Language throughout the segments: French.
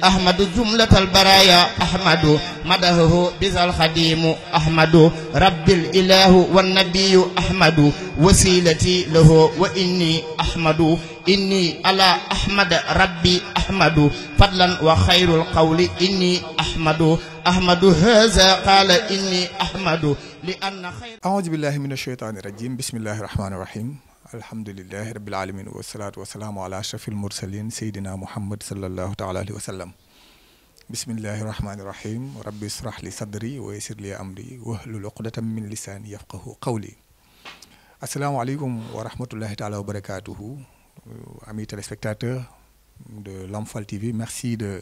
أحمد جملة البرايا أحمد مدحه بذا الخديم أحمد رب الإله والنبي أحمد وسيلتي له وإني أحمد إني على أحمد ربي أحمد فضلا وخير القول إني أحمد أحمد هذا قال إني أحمد لأن خير. أعوذ بالله من الشيطان الرجيم. بسم الله الرحمن الرحيم. الحمد لله رب العالمين والصلاة والسلام على أشرف المرسلين سيدنا محمد صلى الله تعالى عليه وسلم. بسم الله الرحمن الرحيم. ربي اشرح لي صدري ويسر لي أمري واحلل عقدة من لساني يفقهوا قولي. Assalamu alaikum wa rahmatullahi ta'ala wa barakatuhu. Amis téléspectateurs de Lamfal TV, merci de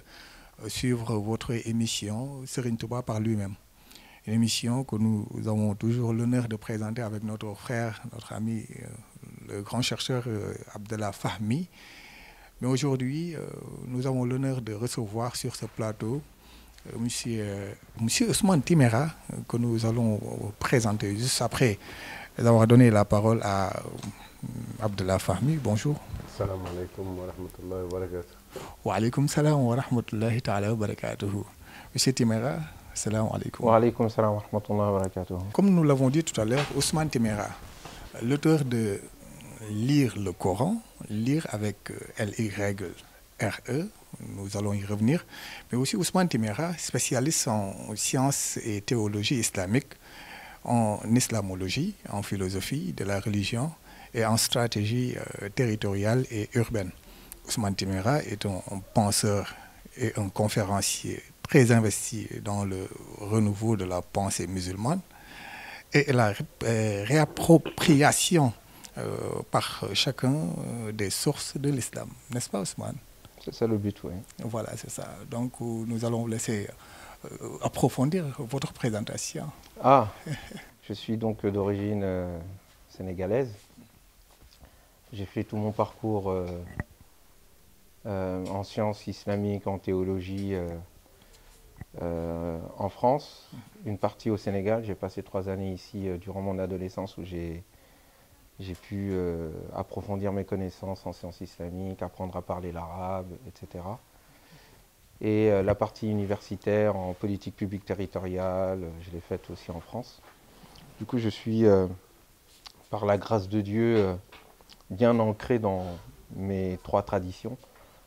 suivre votre émission Serigne Touba par lui-même. Une émission que nous avons toujours l'honneur de présenter avec notre frère, notre ami, le grand chercheur Abdallah Fahmi. Mais aujourd'hui, nous avons l'honneur de recevoir sur ce plateau monsieur Ousmane Timéra, que nous allons présenter juste après d'avoir donné la parole à Abdallah Fahmi. Bonjour. Salam alaikum wa rahmatullahi wa barakatuh. Wa alaikum salam wa rahmatullahi ta'ala wa barakatuh. Monsieur Timéra, salam alaikum. Wa alaikum salam wa rahmatullahi wa barakatuh. Comme nous l'avons dit tout à l'heure, Ousmane Timéra, l'auteur de Lire le Coran, lire avec L-Y-R-E, nous allons y revenir, mais aussi Ousmane Timéra, spécialiste en sciences et théologie islamique, en islamologie, en philosophie de la religion et en stratégie territoriale et urbaine. Ousmane Timéra est un penseur et un conférencier très investi dans le renouveau de la pensée musulmane et la réappropriation par chacun des sources de l'islam. N'est-ce pas, Ousmane? C'est ça le but, oui. Voilà, c'est ça. Donc, nous allons vous laisser approfondir votre présentation. Ah, je suis donc d'origine sénégalaise. J'ai fait tout mon parcours en sciences islamiques, en théologie en France, une partie au Sénégal. J'ai passé 3 années ici durant mon adolescence où j'ai pu approfondir mes connaissances en sciences islamiques, apprendre à parler l'arabe, etc. Et la partie universitaire en politique publique territoriale, je l'ai faite aussi en France. Du coup, je suis, par la grâce de Dieu, bien ancré dans mes 3 traditions.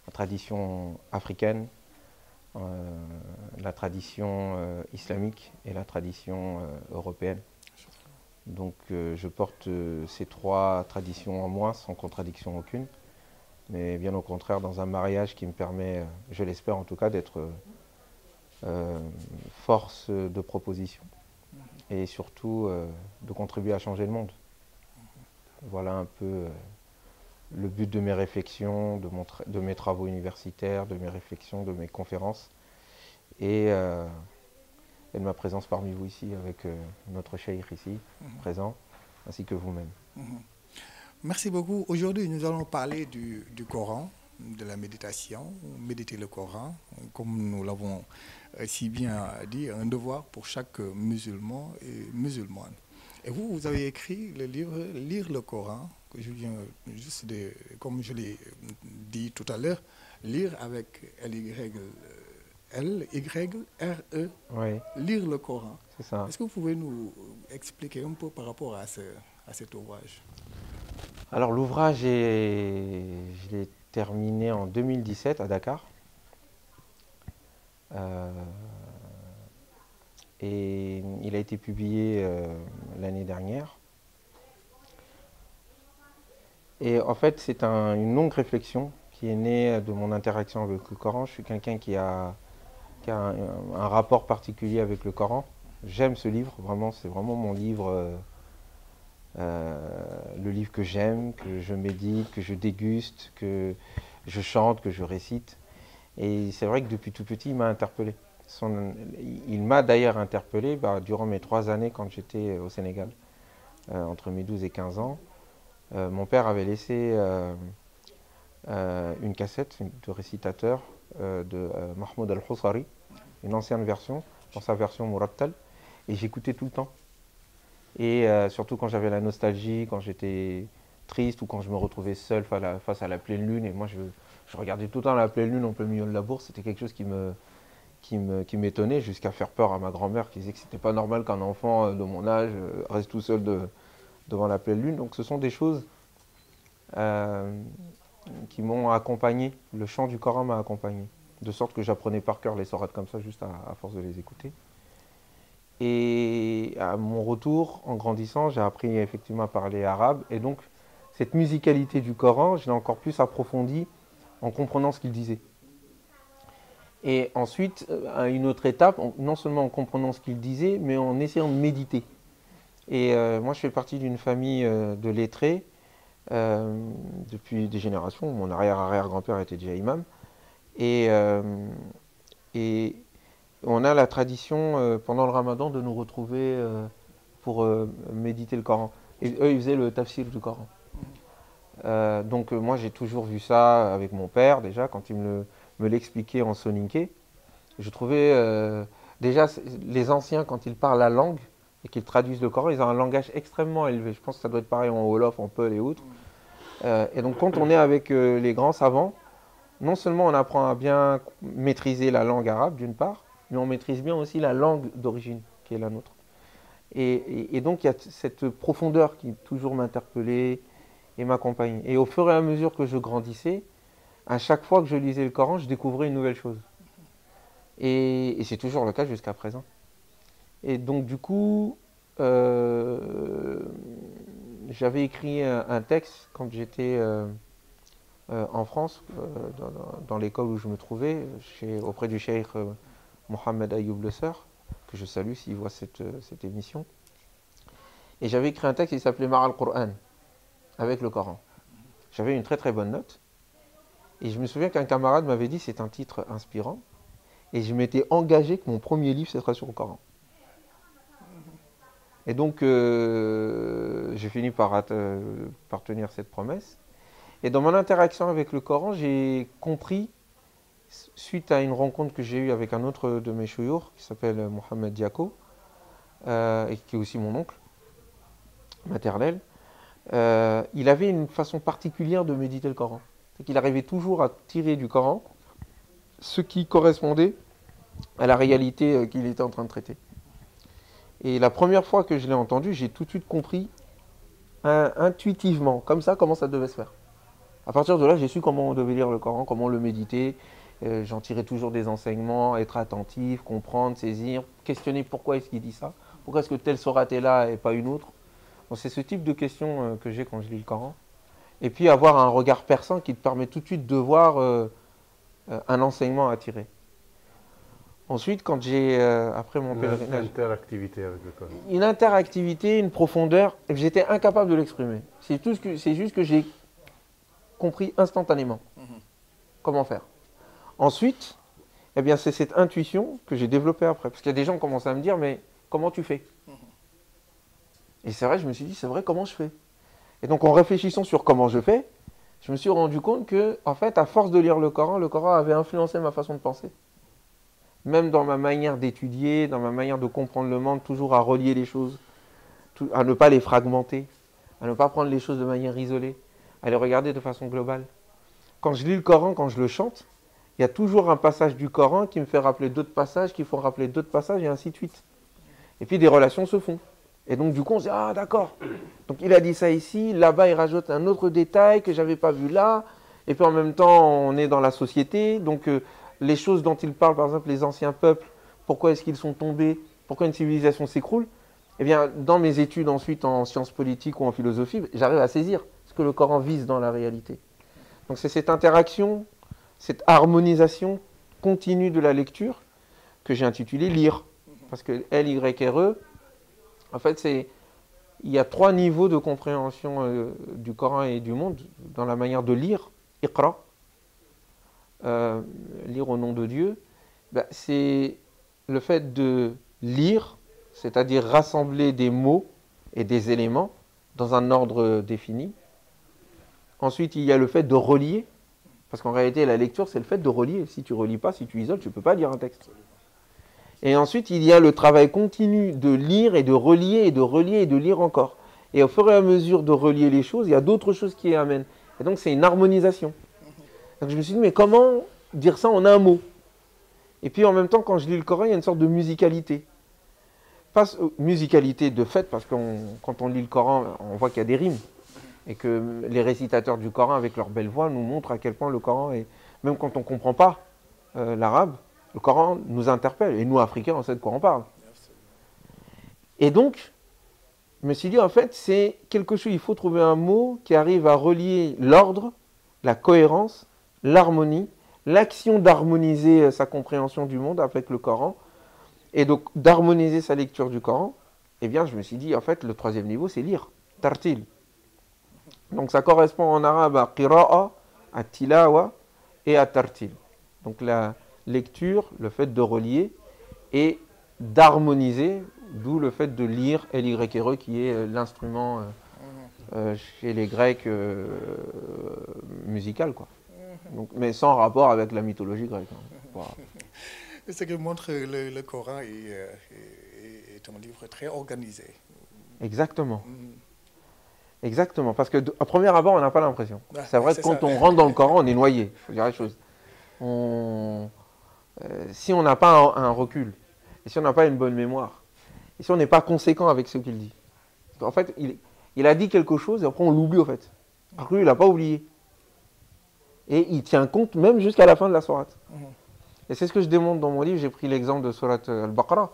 La tradition africaine, la tradition islamique et la tradition européenne. Donc je porte ces 3 traditions en moi sans contradiction aucune, mais bien au contraire dans un mariage qui me permet, je l'espère en tout cas, d'être force de proposition et surtout de contribuer à changer le monde. Voilà un peu le but de mes réflexions, de mes travaux universitaires, de mes réflexions, de mes conférences et de ma présence parmi vous ici avec notre cheikh ici présent, ainsi que vous-même. Merci beaucoup. Aujourd'hui, nous allons parler du Coran, de la méditation, méditer le Coran, comme nous l'avons si bien dit, un devoir pour chaque musulman et musulmane. Et vous avez écrit le livre Lire le Coran, que je viens juste de, comme je l'ai dit tout à l'heure, lire avec L-Y-R-E, Oui. Lire le Coran. C'est ça. Est-ce que vous pouvez nous expliquer un peu par rapport à cet ouvrage? Alors l'ouvrage, je l'ai terminé en 2017 à Dakar. Et il a été publié l'année dernière. Et en fait, c'est une longue réflexion qui est née de mon interaction avec le Coran. Je suis quelqu'un qui a un rapport particulier avec le Coran. J'aime ce livre, vraiment, c'est vraiment mon livre, le livre que j'aime, que je médite, que je déguste, que je chante, que je récite. Et c'est vrai que depuis tout petit, il m'a interpellé. Il m'a d'ailleurs interpellé durant mes 3 années quand j'étais au Sénégal, entre mes 12 et 15 ans. Mon père avait laissé une cassette de récitateur de Mahmoud Al-Husari, une ancienne version, dans sa version Murattal, et j'écoutais tout le temps. Et surtout quand j'avais la nostalgie, quand j'étais triste ou quand je me retrouvais seul face à la pleine lune, et moi Je regardais tout le temps la pleine lune en plein milieu de la bourse. C'était quelque chose qui m'étonnait jusqu'à faire peur à ma grand-mère qui disait que c'était pas normal qu'un enfant de mon âge reste tout seul devant la pleine lune. Donc ce sont des choses qui m'ont accompagné. Le chant du Coran m'a accompagné. De sorte que j'apprenais par cœur les sourates comme ça, juste à force de les écouter. Et à mon retour, en grandissant, j'ai appris effectivement à parler arabe. Et donc, cette musicalité du Coran, je l'ai encore plus approfondie en comprenant ce qu'il disait. Et ensuite, à une autre étape, non seulement en comprenant ce qu'il disait, mais en essayant de méditer. Et moi, je fais partie d'une famille de lettrés depuis des générations. Mon arrière-arrière-grand-père était déjà imam. Et on a la tradition, pendant le ramadan, de nous retrouver pour méditer le Coran. Et eux, ils faisaient le tafsir du Coran. Donc moi, j'ai toujours vu ça avec mon père, déjà, quand il me l'expliquait en soninké. Je trouvais, déjà, les anciens, quand ils parlent la langue et qu'ils traduisent le Coran, ils ont un langage extrêmement élevé. Je pense que ça doit être pareil en Wolof, en Peul et autres. Et donc, quand on est avec les grands savants, non seulement on apprend à bien maîtriser la langue arabe, d'une part, mais on maîtrise bien aussi la langue d'origine, qui est la nôtre. Et donc, il y a cette profondeur qui toujours m'interpellait et m'accompagnait. Et au fur et à mesure que je grandissais, à chaque fois que je lisais le Coran, je découvrais une nouvelle chose. Et c'est toujours le cas jusqu'à présent. Et donc, du coup, j'avais écrit un texte quand j'étais en France, dans l'école où je me trouvais, auprès du cheikh Mohamed Ayoub Le Seur, que je salue s'il voit cette émission. Et j'avais écrit un texte qui s'appelait Mar al-Qur'an, avec le Coran. J'avais une très très bonne note. Et je me souviens qu'un camarade m'avait dit c'est un titre inspirant. Et je m'étais engagé que mon premier livre, ce serait sur le Coran. Et donc, j'ai fini par tenir cette promesse. Et dans mon interaction avec le Coran, j'ai compris, suite à une rencontre que j'ai eue avec un autre de mes chouyours, qui s'appelle Mohamed Diako, et qui est aussi mon oncle maternel, il avait une façon particulière de méditer le Coran. C'est qu'il arrivait toujours à tirer du Coran ce qui correspondait à la réalité qu'il était en train de traiter. Et la première fois que je l'ai entendu, j'ai tout de suite compris intuitivement, comme ça, comment ça devait se faire. À partir de là, j'ai su comment on devait lire le Coran, comment le méditer. J'en tirais toujours des enseignements, être attentif, comprendre, saisir, questionner pourquoi est-ce qu'il dit ça, pourquoi est-ce que telle sourate est là et pas une autre. Donc c'est ce type de questions que j'ai quand je lis le Coran. Et puis avoir un regard perçant qui te permet tout de suite de voir un enseignement à tirer. Ensuite, quand j'ai, après mon pèlerinage... Une interactivité avec le Coran. Une interactivité, une profondeur, j'étais incapable de l'exprimer. C'est juste que j'ai compris instantanément comment faire. Ensuite, eh bien, c'est cette intuition que j'ai développée après. Parce qu'il y a des gens qui commencent à me dire, mais comment tu fais? Et c'est vrai, je me suis dit, c'est vrai, comment je fais? Et donc, en réfléchissant sur comment je fais, je me suis rendu compte que, en fait, à force de lire le Coran avait influencé ma façon de penser. Même dans ma manière d'étudier, dans ma manière de comprendre le monde, toujours à relier les choses, à ne pas les fragmenter, à ne pas prendre les choses de manière isolée, à les regarder de façon globale. Quand je lis le Coran, quand je le chante, il y a toujours un passage du Coran qui me fait rappeler d'autres passages, qui font rappeler d'autres passages, et ainsi de suite. Et puis des relations se font. Et donc du coup, on se dit, ah d'accord, donc il a dit ça ici, là-bas il rajoute un autre détail que je n'avais pas vu là, et puis en même temps, on est dans la société, donc les choses dont il parle, par exemple les anciens peuples, pourquoi est-ce qu'ils sont tombés, pourquoi une civilisation s'écroule, eh bien dans mes études ensuite en sciences politiques ou en philosophie, j'arrive à saisir ce que le Coran vise dans la réalité. Donc c'est cette interaction, cette harmonisation continue de la lecture que j'ai intitulée Lire. Parce que L-Y-R-E, en fait, il y a 3 niveaux de compréhension du Coran et du monde dans la manière de lire. Iqra, lire au nom de Dieu, c'est le fait de lire, c'est-à-dire rassembler des mots et des éléments dans un ordre défini. Ensuite, il y a le fait de relier, parce qu'en réalité, la lecture, c'est le fait de relier. Si tu ne relis pas, si tu isoles, tu ne peux pas lire un texte. Et ensuite, il y a le travail continu de lire et de relier et de relier et de lire encore. Et au fur et à mesure de relier les choses, il y a d'autres choses qui amènent. Et donc, c'est une harmonisation. Donc je me suis dit, mais comment dire ça en un mot? Et puis en même temps, quand je lis le Coran, il y a une sorte de musicalité. Musicalité de fait, parce que quand on lit le Coran, on voit qu'il y a des rimes. Et que les récitateurs du Coran, avec leur belle voix, nous montrent à quel point le Coran est... Même quand on ne comprend pas l'arabe, le Coran nous interpelle. Et nous, Africains, on sait de quoi on parle. Et donc, je me suis dit, en fait, c'est quelque chose, il faut trouver un mot qui arrive à relier l'ordre, la cohérence, l'harmonie, l'action d'harmoniser sa compréhension du monde avec le Coran, et donc d'harmoniser sa lecture du Coran. Eh bien, je me suis dit, en fait, le troisième niveau, c'est lire, tartil. Donc, ça correspond en arabe à qira'a, à tilawa et à tartil. Donc, la lecture, le fait de relier et d'harmoniser, d'où le fait de lire L-Y-R-E, qui est l'instrument chez les Grecs musical, quoi. Donc, mais sans rapport avec la mythologie grecque. Hein. Voilà. Ce que montre le Coran est un livre très organisé. Exactement. Exactement, parce qu'à premier abord, on n'a pas l'impression. Ah, c'est vrai que quand on rentre dans le Coran, on est noyé. Il faut dire la chose. Si on n'a pas un recul, et si on n'a pas une bonne mémoire, et si on n'est pas conséquent avec ce qu'il dit. En fait, il a dit quelque chose et après on l'oublie, au fait. Alors que lui, il n'a pas oublié. Et il tient compte même jusqu'à la fin de la sourate. Et c'est ce que je démontre dans mon livre. J'ai pris l'exemple de sourate Al-Baqarah,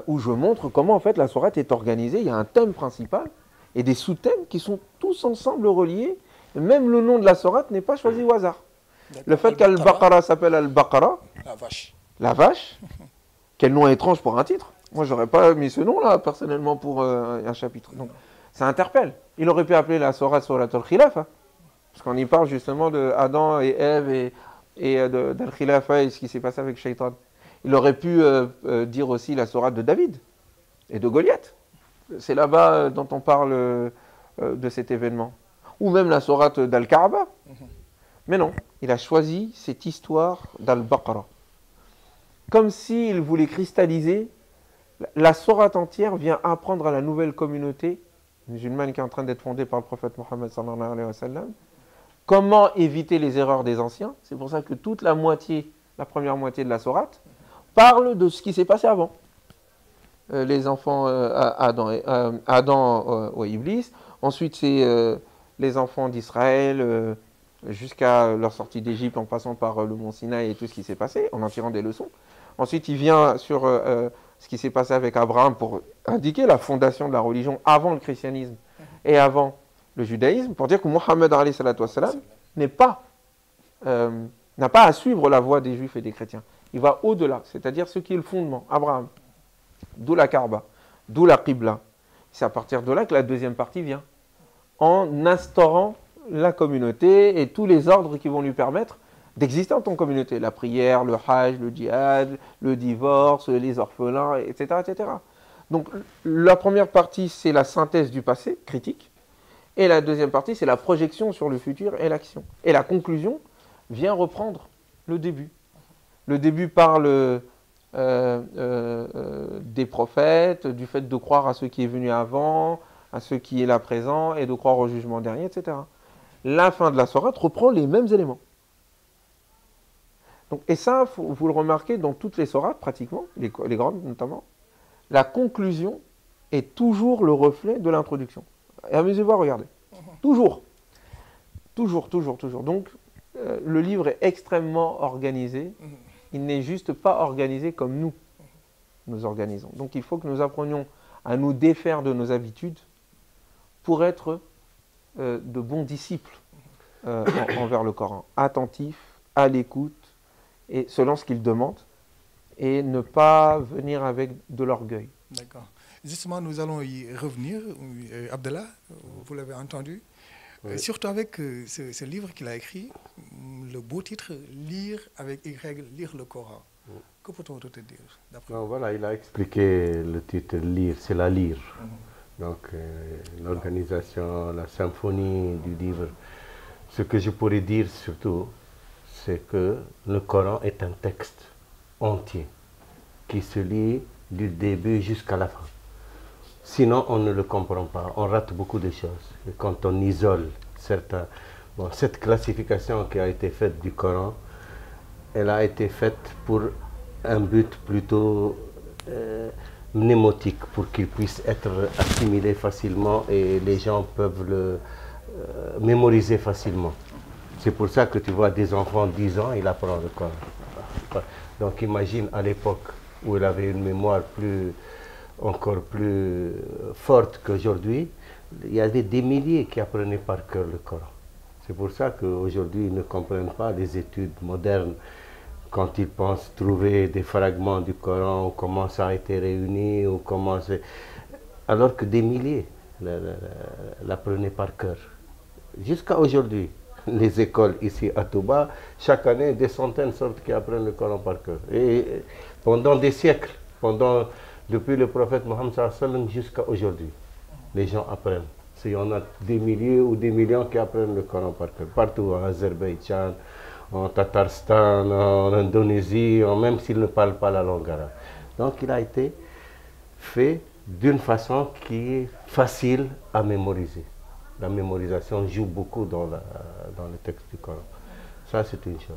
où je montre comment en fait la sourate est organisée. Il y a un thème principal et des sous-thèmes qui sont tous ensemble reliés. Et même le nom de la sourate n'est pas choisi au hasard. Le fait qu'Al-Baqarah s'appelle Al-Baqarah, la vache, quel nom étrange pour un titre. Moi, j'aurais pas mis ce nom-là, personnellement, pour un chapitre. Donc, ça interpelle. Il aurait pu appeler la sourate Al-Khilaf, hein, parce qu'on y parle justement de Adam et Ève et d'Al-Khilafa et ce qui s'est passé avec Shaitan. Il aurait pu dire aussi la sourate de David et de Goliath. C'est là-bas dont on parle de cet événement. Ou même la sourate d'Al-Kaaba. Mais non, il a choisi cette histoire d'Al-Baqarah. Comme s'il voulait cristalliser, la sourate entière vient apprendre à la nouvelle communauté musulmane qui est en train d'être fondée par le prophète Mohammed sallallahu alayhi wa sallam, comment éviter les erreurs des anciens. C'est pour ça que toute la première moitié de la sourate, parle de ce qui s'est passé avant. Les enfants Adam ou Iblis. Ensuite, c'est les enfants d'Israël jusqu'à leur sortie d'Égypte en passant par le mont Sinaï et tout ce qui s'est passé, en tirant des leçons. Ensuite, il vient sur ce qui s'est passé avec Abraham pour indiquer la fondation de la religion avant le christianisme et avant le judaïsme, pour dire que Mohammed n'a pas à suivre la voie des juifs et des chrétiens. Il va au-delà, c'est-à-dire ce qui est le fondement, Abraham, d'où la Kaaba, d'où la Qibla. C'est à partir de là que la deuxième partie vient, en instaurant la communauté et tous les ordres qui vont lui permettre d'exister en tant que communauté. La prière, le hajj, le djihad, le divorce, les orphelins, etc., etc. Donc la première partie, c'est la synthèse du passé, critique, et la deuxième partie, c'est la projection sur le futur et l'action. Et la conclusion vient reprendre le début. Le début parle des prophètes, du fait de croire à ce qui est venu avant, à ce qui est là présent, et de croire au jugement dernier, etc. La fin de la sourate reprend les mêmes éléments. Donc, et ça, vous le remarquez dans toutes les sourates, pratiquement, les grandes notamment, la conclusion est toujours le reflet de l'introduction. Et amusez-vous à regarder. Toujours. Toujours, toujours, toujours. Donc, le livre est extrêmement organisé. Il n'est juste pas organisé comme nous organisons. Donc, il faut que nous apprenions à nous défaire de nos habitudes pour être de bons disciples envers le Coran. Attentifs, à l'écoute, et selon ce qu'il demande, et ne pas venir avec de l'orgueil. D'accord. Justement, nous allons y revenir. Abdallah, vous l'avez entendu. Oui. Surtout avec ce livre qu'il a écrit, le beau titre, Lire avec Y, lire le Coran. Oui. Que peut-on te dire non, voilà, il a expliqué le titre Lire, c'est la lire. Donc, l'organisation, la symphonie du livre. Ce que je pourrais dire surtout, c'est que le Coran est un texte entier qui se lit du début jusqu'à la fin. Sinon, on ne le comprend pas. On rate beaucoup de choses. Et quand on isole certains Bon, cette classification qui a été faite du Coran, elle a été faite pour un but plutôt mnémotique, pour qu'il puisse être assimilé facilement et les gens peuvent le mémoriser facilement. C'est pour ça que tu vois des enfants de 10 ans, il apprend le Coran. Donc imagine à l'époque où il avait une mémoire encore plus forte qu'aujourd'hui, il y avait des milliers qui apprenaient par cœur le Coran. C'est pour ça qu'aujourd'hui ils ne comprennent pas les études modernes quand ils pensent trouver des fragments du Coran, ou comment ça a été réuni, ou comment c'est... Alors que des milliers l'apprenaient par cœur. Jusqu'à aujourd'hui, les écoles ici à Touba, chaque année, des centaines sortent qui apprennent le Coran par cœur. Et pendant des siècles, depuis le prophète Mohammed jusqu'à aujourd'hui, les gens apprennent. Il y en a des milliers ou des millions qui apprennent le Coran par cœur. Partout, en Azerbaïdjan, en Tatarstan, en Indonésie, même s'ils ne parlent pas la langue arabe. Donc il a été fait d'une façon qui est facile à mémoriser. La mémorisation joue beaucoup dans le texte du Coran. Ça, c'est une chose.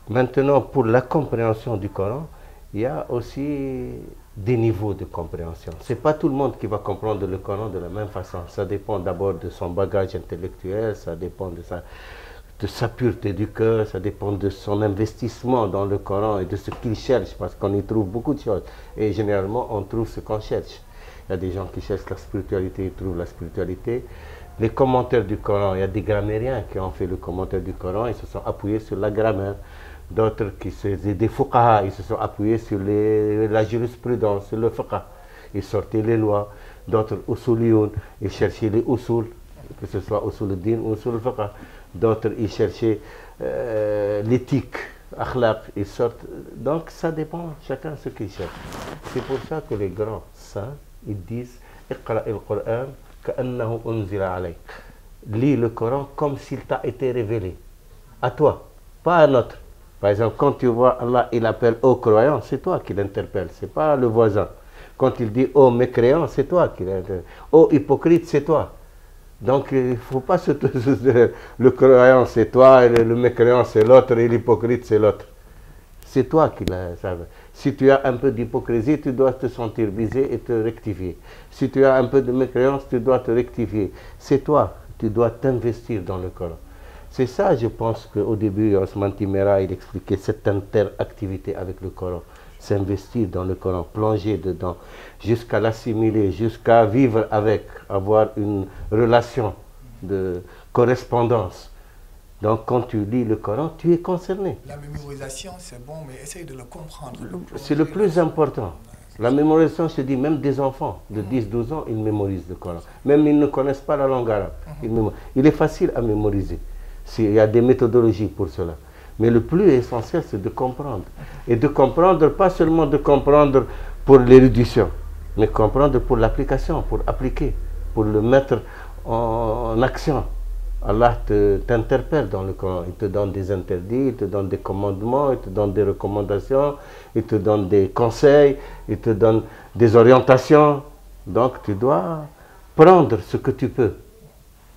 Maintenant, pour la compréhension du Coran, il y a aussi des niveaux de compréhension. Ce n'est pas tout le monde qui va comprendre le Coran de la même façon. Ça dépend d'abord de son bagage intellectuel, ça dépend de sa pureté du cœur, ça dépend de son investissement dans le Coran et de ce qu'il cherche, parce qu'on y trouve beaucoup de choses. Et généralement, on trouve ce qu'on cherche. Il y a des gens qui cherchent la spiritualité, ils trouvent la spiritualité. Les commentaires du Coran, il y a des grammairiens qui ont fait le commentaire du Coran, ils se sont appuyés sur la grammaire. D'autres des fuqaha, ils se sont appuyés sur la jurisprudence, sur le fiqh. Ils sortaient les lois. D'autres usuliyoun, ils cherchaient les usul, que ce soit usul al-din ou usul al-fiqh. D'autres, ils cherchaient l'éthique, akhlaq, ils sortent. Donc ça dépend, chacun ce qu'il cherche. C'est pour ça que les grands saints, ils disent « Iqra al-Qur'an ka'annahu unzila alayk » Lis le Coran comme s'il t'a été révélé. À toi, pas à un autre. Par exemple, quand tu vois Allah, il appelle « ô croyant », c'est toi qui l'interpelle, c'est pas le voisin. Quand il dit « ô mécréant », c'est toi qui l'interpelle. « Ô hypocrite », c'est toi. Donc, il ne faut pas se... Le croyant, c'est toi, et le mécréant, c'est l'autre, et l'hypocrite, c'est l'autre. C'est toi qui l'as. Si tu as un peu d'hypocrisie, tu dois te sentir visé et te rectifier. Si tu as un peu de mécréance, tu dois te rectifier. C'est toi, tu dois t'investir dans le Coran. C'est ça, je pense qu'au début, Osman Timera, il expliquait cette interactivité avec le Coran. S'investir dans le Coran, plonger dedans, jusqu'à l'assimiler, jusqu'à vivre avec, avoir une relation de correspondance. Donc quand tu lis le Coran, tu es concerné. La mémorisation, c'est bon, mais essaye de le comprendre. C'est le plus important. La mémorisation, je dis, même des enfants de 10-12 ans, ils mémorisent le Coran. Même ils ne connaissent pas la langue arabe. Il est facile à mémoriser. Il y a des méthodologies pour cela. Mais le plus essentiel, c'est de comprendre. Et de comprendre, pas seulement de comprendre pour l'érudition, mais comprendre pour l'application, pour appliquer, pour le mettre en action. Allah t'interpelle dans le Coran. Il te donne des interdits, il te donne des commandements, il te donne des recommandations, il te donne des conseils, il te donne des orientations. Donc tu dois prendre ce que tu peux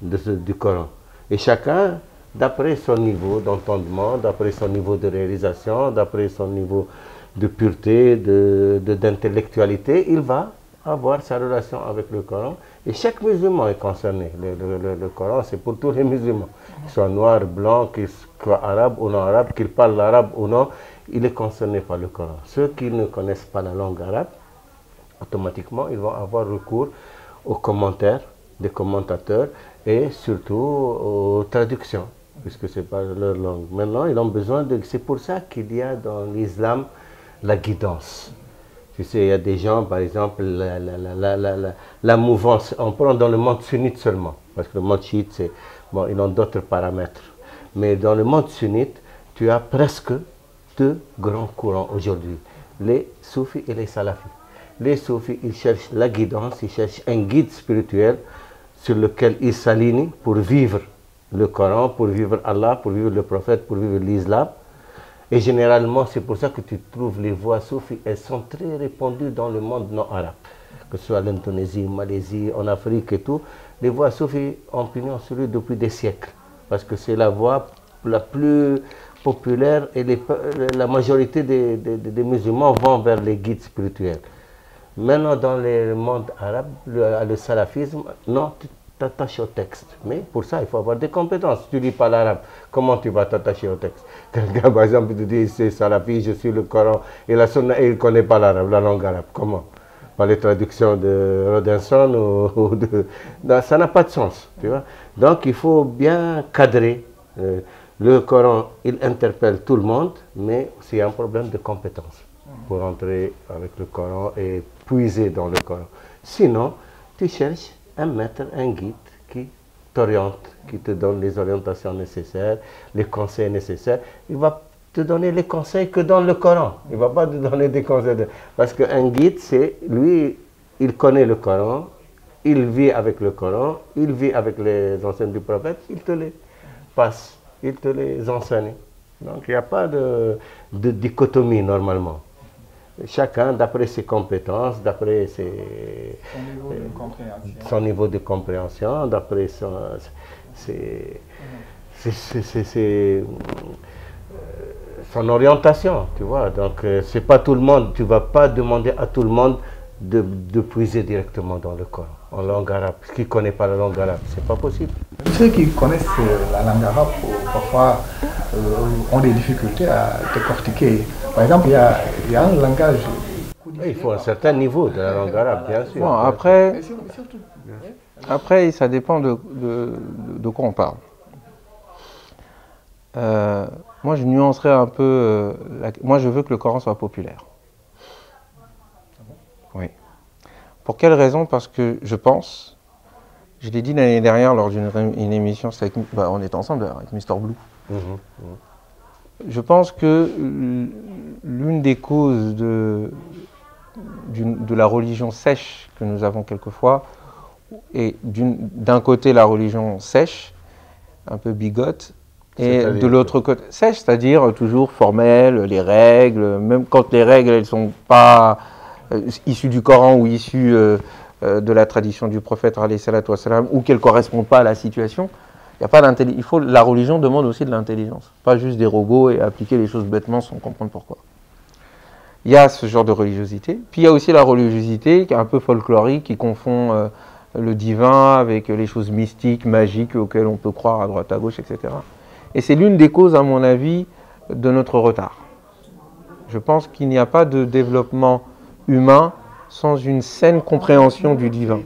du Coran. Et chacun, d'après son niveau d'entendement, d'après son niveau de réalisation, d'après son niveau de pureté, d'intellectualité, il va avoir sa relation avec le Coran. Et chaque musulman est concerné. Le Coran, c'est pour tous les musulmans. Qu'ils soient noirs, blancs, qu'ils soient arabes ou non arabes, qu'ils parlent l'arabe ou non, il est concerné par le Coran. Ceux qui ne connaissent pas la langue arabe, automatiquement, ils vont avoir recours aux commentaires des commentateurs et surtout aux traductions, puisque ce n'est pas leur langue. Maintenant, ils ont besoin de... C'est pour ça qu'il y a dans l'islam la guidance. Tu sais, il y a des gens, par exemple, la mouvance, on prend dans le monde sunnite seulement, parce que le monde chiite, c'est... Bon, ils ont d'autres paramètres. Mais dans le monde sunnite, tu as presque deux grands courants aujourd'hui, les soufis et les salafis. Les soufis, ils cherchent la guidance, ils cherchent un guide spirituel sur lequel ils s'alignent pour vivre le Coran, pour vivre Allah, pour vivre le prophète, pour vivre l'islam. Et généralement, c'est pour ça que tu trouves les voix soufis, elles sont très répandues dans le monde non arabe, que ce soit l'Indonésie, Malaisie, en Afrique et tout. Les voix soufis ont pignon sur rue depuis des siècles. parce que c'est la voie la plus populaire et la majorité des musulmans vont vers les guides spirituels. Maintenant, dans le monde arabe, le salafisme, non, tu t'attaches au texte. Mais pour ça, il faut avoir des compétences. Si tu ne lis pas l'arabe, comment tu vas t'attacher au texte? Quelqu'un, par exemple, te dit, c'est salafi, je suis le Coran, et la sunna, et il ne connaît pas l'arabe, la langue arabe. Comment? Par les traductions de Rodinson ou de... Non, ça n'a pas de sens, tu vois. Donc, il faut bien cadrer. Le Coran, il interpelle tout le monde, mais c'est un problème de compétence pour entrer avec le Coran et puiser dans le Coran. Sinon, tu cherches un maître, un guide qui t'oriente, qui te donne les orientations nécessaires, les conseils nécessaires. Il va te donner les conseils que dans le Coran. Il ne va pas te donner des conseils. Parce qu'un guide, c'est lui, il connaît le Coran, il vit avec le Coran, il vit avec les enseignements du prophète, il te les passe, il te les enseigne. Donc il n'y a pas de dichotomie normalement. Chacun d'après ses compétences, d'après son niveau de compréhension, d'après son orientation, tu vois. Donc c'est pas tout le monde, tu vas pas demander à tout le monde de puiser directement dans le Coran, en langue arabe. Qui ne connaît pas la langue arabe, c'est pas possible. Ceux qui connaissent la langue arabe, parfois, ont des difficultés à décortiquer. Par exemple, il y a un langage... Il faut un certain niveau de la langue arabe, bien sûr. Bon, après, ça dépend de quoi on parle. Moi, je nuancerais un peu... moi, je veux que le Coran soit populaire. Oui. Pour quelle raison? Parce que je pense, je l'ai dit l'année dernière lors d'une émission, on était ensemble avec Mr Blue. Je pense que l'une des causes de la religion sèche que nous avons quelquefois, et d'un côté la religion sèche, un peu bigote, et de l'autre côté sèche, c'est-à-dire toujours formelle, les règles, même quand les règles elles sont pas issues du Coran ou issues de la tradition du prophète alayhi salatu wassalam, ou qu'elles ne correspondent pas à la situation. Il y a pas d'intelligence. La religion demande aussi de l'intelligence, pas juste des robots et appliquer les choses bêtement sans comprendre pourquoi. Il y a ce genre de religiosité. Puis il y a aussi la religiosité qui est un peu folklorique, qui confond le divin avec les choses mystiques, magiques auxquelles on peut croire à droite à gauche, etc. Et c'est l'une des causes, à mon avis, de notre retard. Je pense qu'il n'y a pas de développement humain sans une saine compréhension du divin.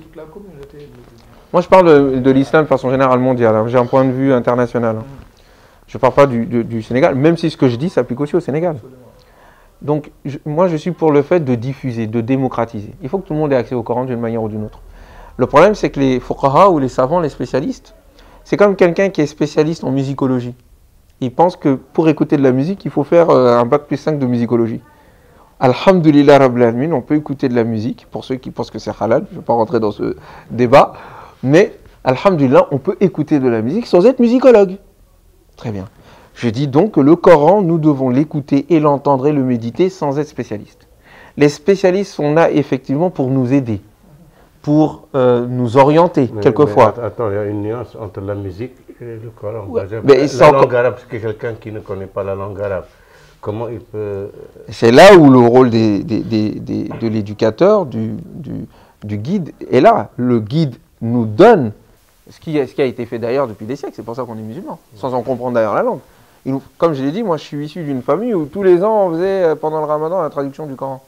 Moi, je parle de l'islam de façon générale mondiale. Hein. J'ai un point de vue international. Hein. Je ne parle pas du Sénégal, même si ce que je dis s'applique aussi au Sénégal. Donc, moi, je suis pour le fait de diffuser, de démocratiser. Il faut que tout le monde ait accès au Coran d'une manière ou d'une autre. Le problème, c'est que les fuqaha ou les savants, les spécialistes, c'est comme quelqu'un qui est spécialiste en musicologie. Il pense que pour écouter de la musique, il faut faire un bac plus 5 de musicologie. Alhamdulillah Rabbil Alamin, on peut écouter de la musique, pour ceux qui pensent que c'est halal, je ne vais pas rentrer dans ce débat, mais alhamdulillah, on peut écouter de la musique sans être musicologue. Très bien. Je dis donc que le Coran, nous devons l'écouter et l'entendre et le méditer sans être spécialistes. Les spécialistes sont là effectivement pour nous aider, pour nous orienter quelquefois. Mais attends, il y a une nuance entre la musique et le Coran. Ouais, la langue arabe, parce que quelqu'un qui ne connaît pas la langue arabe, comment il peut... C'est là où le rôle de l'éducateur, du guide est là. Le guide nous donne ce qui a été fait d'ailleurs depuis des siècles. C'est pour ça qu'on est musulman, sans en comprendre d'ailleurs la langue. Comme je l'ai dit, moi je suis issu d'une famille où tous les ans on faisait pendant le ramadan la traduction du Coran.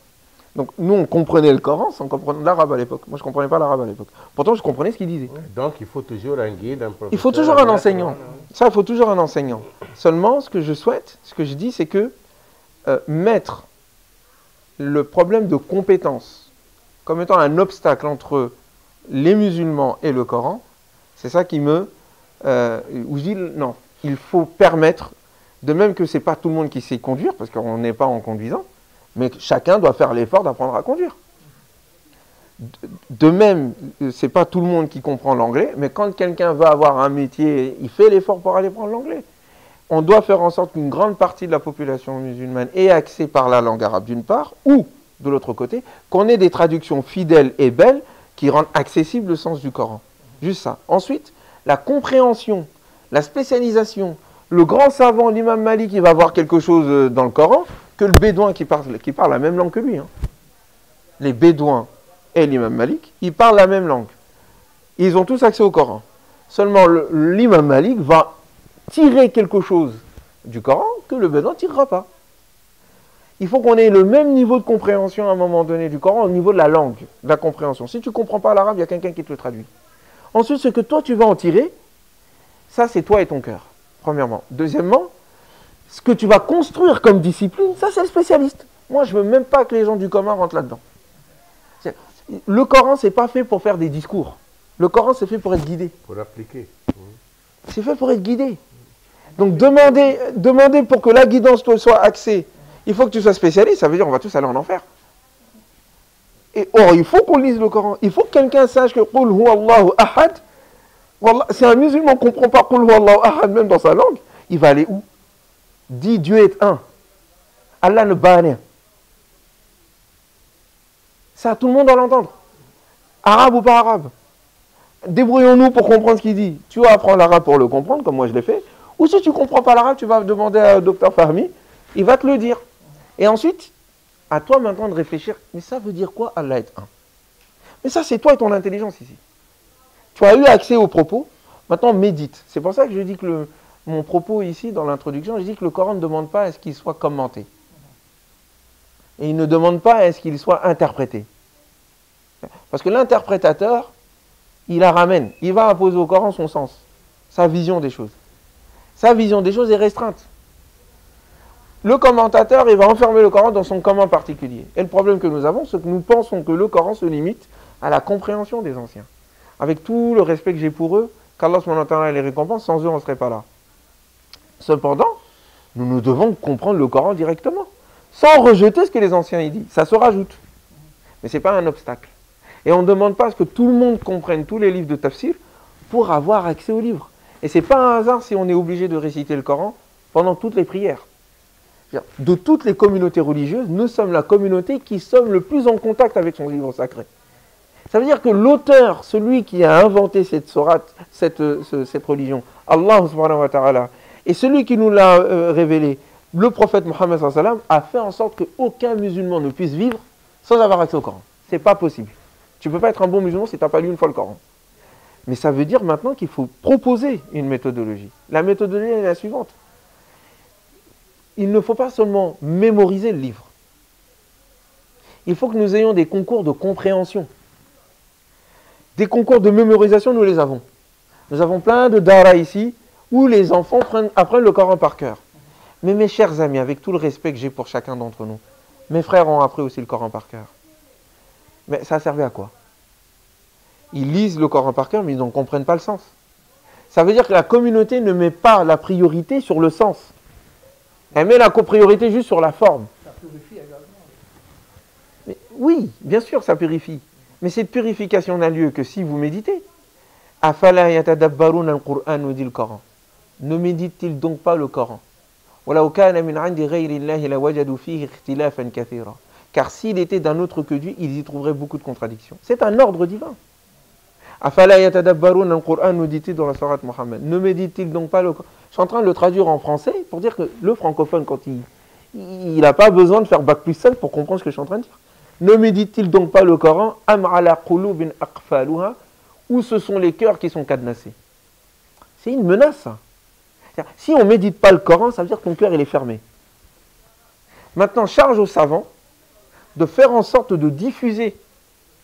Donc nous on comprenait le Coran sans comprendre l'arabe à l'époque. Moi je ne comprenais pas l'arabe à l'époque. Pourtant je comprenais ce qu'il disait. Donc il faut toujours un guide, un professeur. Il faut toujours un enseignant. Ça, il faut toujours un enseignant. Seulement ce que je souhaite, ce que je dis, c'est que mettre le problème de compétence comme étant un obstacle entre les musulmans et le Coran, c'est ça qui où je dis non, il faut permettre, de même que ce n'est pas tout le monde qui sait conduire, parce qu'on n'est pas en conduisant, mais chacun doit faire l'effort d'apprendre à conduire. De même, ce n'est pas tout le monde qui comprend l'anglais, mais quand quelqu'un va avoir un métier, il fait l'effort pour aller prendre l'anglais. On doit faire en sorte qu'une grande partie de la population musulmane ait accès par la langue arabe d'une part, ou, de l'autre côté, qu'on ait des traductions fidèles et belles qui rendent accessible le sens du Coran. Juste ça. Ensuite, la compréhension, la spécialisation. Le grand savant, l'imam Malik, il va voir quelque chose dans le Coran que le bédouin qui parle la même langue que lui. Hein. Les bédouins et l'imam Malik, ils parlent la même langue. Ils ont tous accès au Coran. Seulement, l'imam Malik va tirer quelque chose du Coran que le bédouin ne tirera pas. Il faut qu'on ait le même niveau de compréhension à un moment donné du Coran au niveau de la langue, de la compréhension. Si tu ne comprends pas l'arabe, il y a quelqu'un qui te le traduit. Ensuite, ce que toi, tu vas en tirer, ça, c'est toi et ton cœur, premièrement. Deuxièmement, ce que tu vas construire comme discipline, ça, c'est le spécialiste. Moi, je ne veux même pas que les gens du commun rentrent là-dedans. Le Coran, ce n'est pas fait pour faire des discours. Le Coran, c'est fait pour être guidé. Pour appliquer. C'est fait pour être guidé. Donc, demander pour que la guidance soit axée, il faut que tu sois spécialiste, ça veut dire qu'on va tous aller en enfer. Et or, il faut qu'on lise le Coran. Il faut que quelqu'un sache que Qul huwa Allahu ahad. Si un musulman ne comprend pas Qul huwa Allahu ahad, même dans sa langue, il va aller où? Dit Dieu est un. Allah ne bat rien. Ça, tout le monde doit l'entendre. Arabe ou pas arabe. Débrouillons-nous pour comprendre ce qu'il dit. Tu vas apprendre l'arabe pour le comprendre, comme moi je l'ai fait. Ou si tu ne comprends pas l'arabe, tu vas demander à Dr Fahmi, il va te le dire. Et ensuite, à toi maintenant de réfléchir, mais ça veut dire quoi Allah est un? Mais ça, c'est toi et ton intelligence ici. Tu as eu accès aux propos, maintenant médite. C'est pour ça que je dis que mon propos ici, dans l'introduction, je dis que le Coran ne demande pas à ce qu'il soit commenté. Et il ne demande pas à ce qu'il soit interprété. Parce que l'interprétateur, il la ramène. Il va imposer au Coran son sens, sa vision des choses. Sa vision des choses est restreinte. Le commentateur, il va enfermer le Coran dans son commun particulier. Et le problème que nous avons, c'est que nous pensons que le Coran se limite à la compréhension des anciens. Avec tout le respect que j'ai pour eux, qu'Allah les récompense, sans eux, on ne serait pas là. Cependant, nous devons comprendre le Coran directement, sans rejeter ce que les anciens y disent. Ça se rajoute. Mais ce n'est pas un obstacle. Et on ne demande pas à ce que tout le monde comprenne tous les livres de tafsir pour avoir accès aux livres. Et ce n'est pas un hasard si on est obligé de réciter le Coran pendant toutes les prières. De toutes les communautés religieuses, nous sommes la communauté qui sommes le plus en contact avec son livre sacré. Ça veut dire que l'auteur, celui qui a inventé cette sourate, cette religion, Allah subhanahu wa ta'ala, et celui qui nous l'a révélé, le prophète Mohammed sallallahu alayhi wa sallam, a fait en sorte qu'aucun musulman ne puisse vivre sans avoir accès au Coran. Ce n'est pas possible. Tu ne peux pas être un bon musulman si tu n'as pas lu une fois le Coran. Mais ça veut dire maintenant qu'il faut proposer une méthodologie. La méthodologie est la suivante. Il ne faut pas seulement mémoriser le livre. Il faut que nous ayons des concours de compréhension. Des concours de mémorisation, nous les avons. Nous avons plein de dara ici, où les enfants apprennent le Coran par cœur. Mais mes chers amis, avec tout le respect que j'ai pour chacun d'entre nous, mes frères ont appris aussi le Coran par cœur. Mais ça servait à quoi? Ils lisent le Coran par cœur, mais ils n'en comprennent pas le sens. Ça veut dire que la communauté ne met pas la priorité sur le sens. Elle met la priorité juste sur la forme. Ça purifie également. Mais oui, bien sûr, ça purifie. Mais cette purification n'a lieu que si vous méditez. Afala yatadabbaruna al-Qur'an, nous dit le Coran. Ne médite-t-il donc pas le Coran? Car s'il était d'un autre que Dieu, ils y trouveraient beaucoup de contradictions. C'est un ordre divin. Afala yatadabbaruna al-Qur'an, nous dit-il dans la sourate Mohammed. Ne médite-t-il donc pas le Coran? Je suis en train de le traduire en français pour dire que le francophone, quand il n'a pas besoin de faire bac plus 5 pour comprendre ce que je suis en train de dire. Ne médite-t-il donc pas le Coran? Am ala qulubin aqfaluha, où ce sont les cœurs qui sont cadenassés? C'est une menace, ça. Si on ne médite pas le Coran, ça veut dire que ton cœur il est fermé. Maintenant, charge aux savants de faire en sorte de diffuser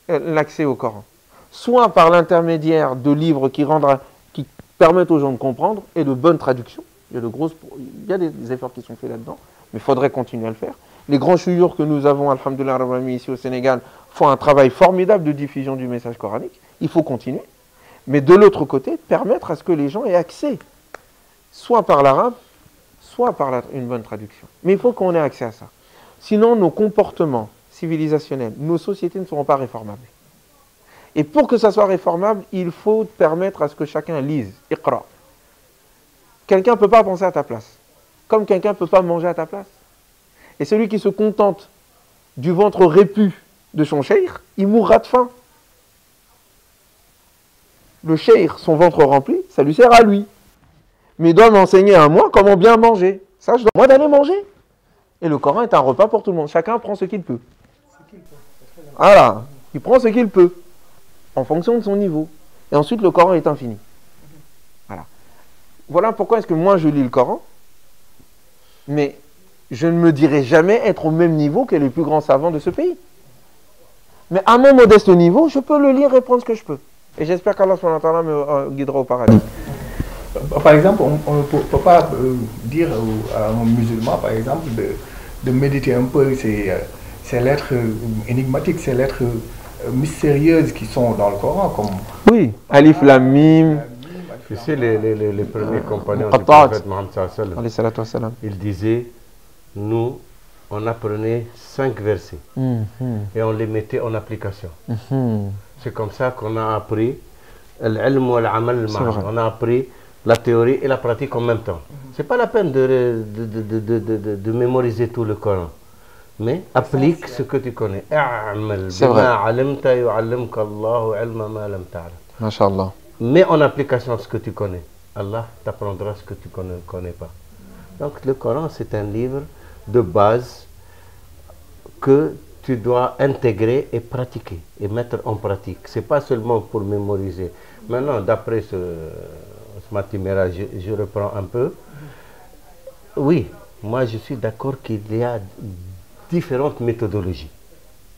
l'accès au Coran. Soit par l'intermédiaire de livres qui permettent aux gens de comprendre et de bonnes traductions. Il y a des efforts qui sont faits là-dedans, mais il faudrait continuer à le faire. Les grands chouyours que nous avons, alhamdoulilah, ici au Sénégal, font un travail formidable de diffusion du message coranique. Il faut continuer. Mais de l'autre côté, permettre à ce que les gens aient accès, soit par l'arabe, soit par une bonne traduction. Mais il faut qu'on ait accès à ça. Sinon, nos comportements civilisationnels, nos sociétés ne seront pas réformables. Et pour que ça soit réformable, il faut permettre à ce que chacun lise. Iqra. Quelqu'un ne peut pas penser à ta place. Comme quelqu'un ne peut pas manger à ta place. Et celui qui se contente du ventre répu de son cheikh, il mourra de faim. Le cheikh, son ventre rempli, ça lui sert à lui. mais il doit m'enseigner à moi comment bien manger. Ça, je dois moi d'aller manger. Et le Coran est un repas pour tout le monde. Chacun prend ce qu'il peut. Voilà, il prend ce qu'il peut, en fonction de son niveau. Et ensuite, le Coran est infini. Voilà. Voilà pourquoi est-ce que moi, je lis le Coran, mais je ne me dirai jamais être au même niveau que les plus grands savants de ce pays. Mais à mon modeste niveau, je peux le lire et prendre ce que je peux. Et j'espère qu'Allah me guidera au paradis. Par exemple, on ne peut pas dire à un musulman, par exemple, de méditer un peu ces lettres énigmatiques, ces lettres mystérieuses qui sont dans le Coran, comme... Oui, Alif Lam Mim. Tu sais, les premiers compagnons du prophète Mohammed sallallahu alayhi wa sallam, ils disaient, nous, on apprenait 5 versets et on les mettait en application. C'est comme ça qu'on a appris l'ilm wal amal ma'an. On a appris la théorie et la pratique en même temps. C'est pas la peine de mémoriser tout le Coran, mais applique ce que tu connais. C'est vrai. Masha'Allah. Mets en application ce que tu connais. Allah t'apprendra ce que tu ne connais pas. Donc le Coran, c'est un livre de base que tu dois intégrer et pratiquer et mettre en pratique. C'est pas seulement pour mémoriser. Maintenant, d'après ce matimera, je reprends un peu. Oui, moi je suis d'accord qu'il y a différentes méthodologies.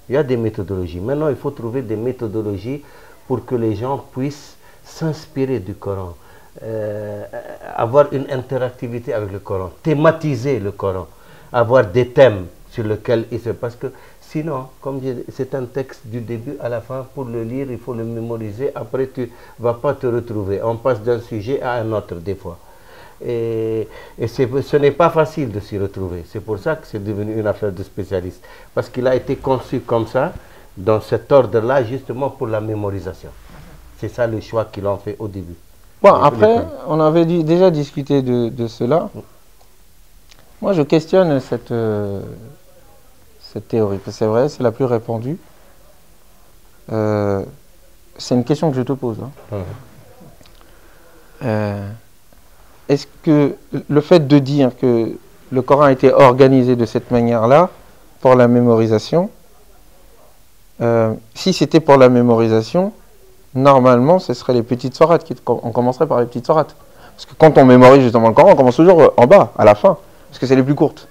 Il y a des méthodologies. Maintenant, il faut trouver des méthodologies pour que les gens puissent s'inspirer du Coran, avoir une interactivité avec le Coran, thématiser le Coran, avoir des thèmes sur lesquels il se... Parce que sinon, comme c'est un texte du début à la fin, pour le lire, il faut le mémoriser, après tu ne vas pas te retrouver. On passe d'un sujet à un autre des fois. Et ce n'est pas facile de s'y retrouver. C'est pour ça que c'est devenu une affaire de spécialistes. Parce qu'il a été conçu comme ça, dans cet ordre-là, justement pour la mémorisation. C'est ça le choix qu'ils ont fait au début. Bon, après, on avait déjà discuté de cela. Moi, je questionne cette théorie. C'est vrai, c'est la plus répandue. C'est une question que je te pose. Est-ce que le fait de dire que le Coran a été organisé de cette manière-là, pour la mémorisation, si c'était pour la mémorisation, normalement, ce serait les petites sourates. On commencerait par les petites sourates. Parce que quand on mémorise justement le Coran, on commence toujours en bas, à la fin, parce que c'est les plus courtes.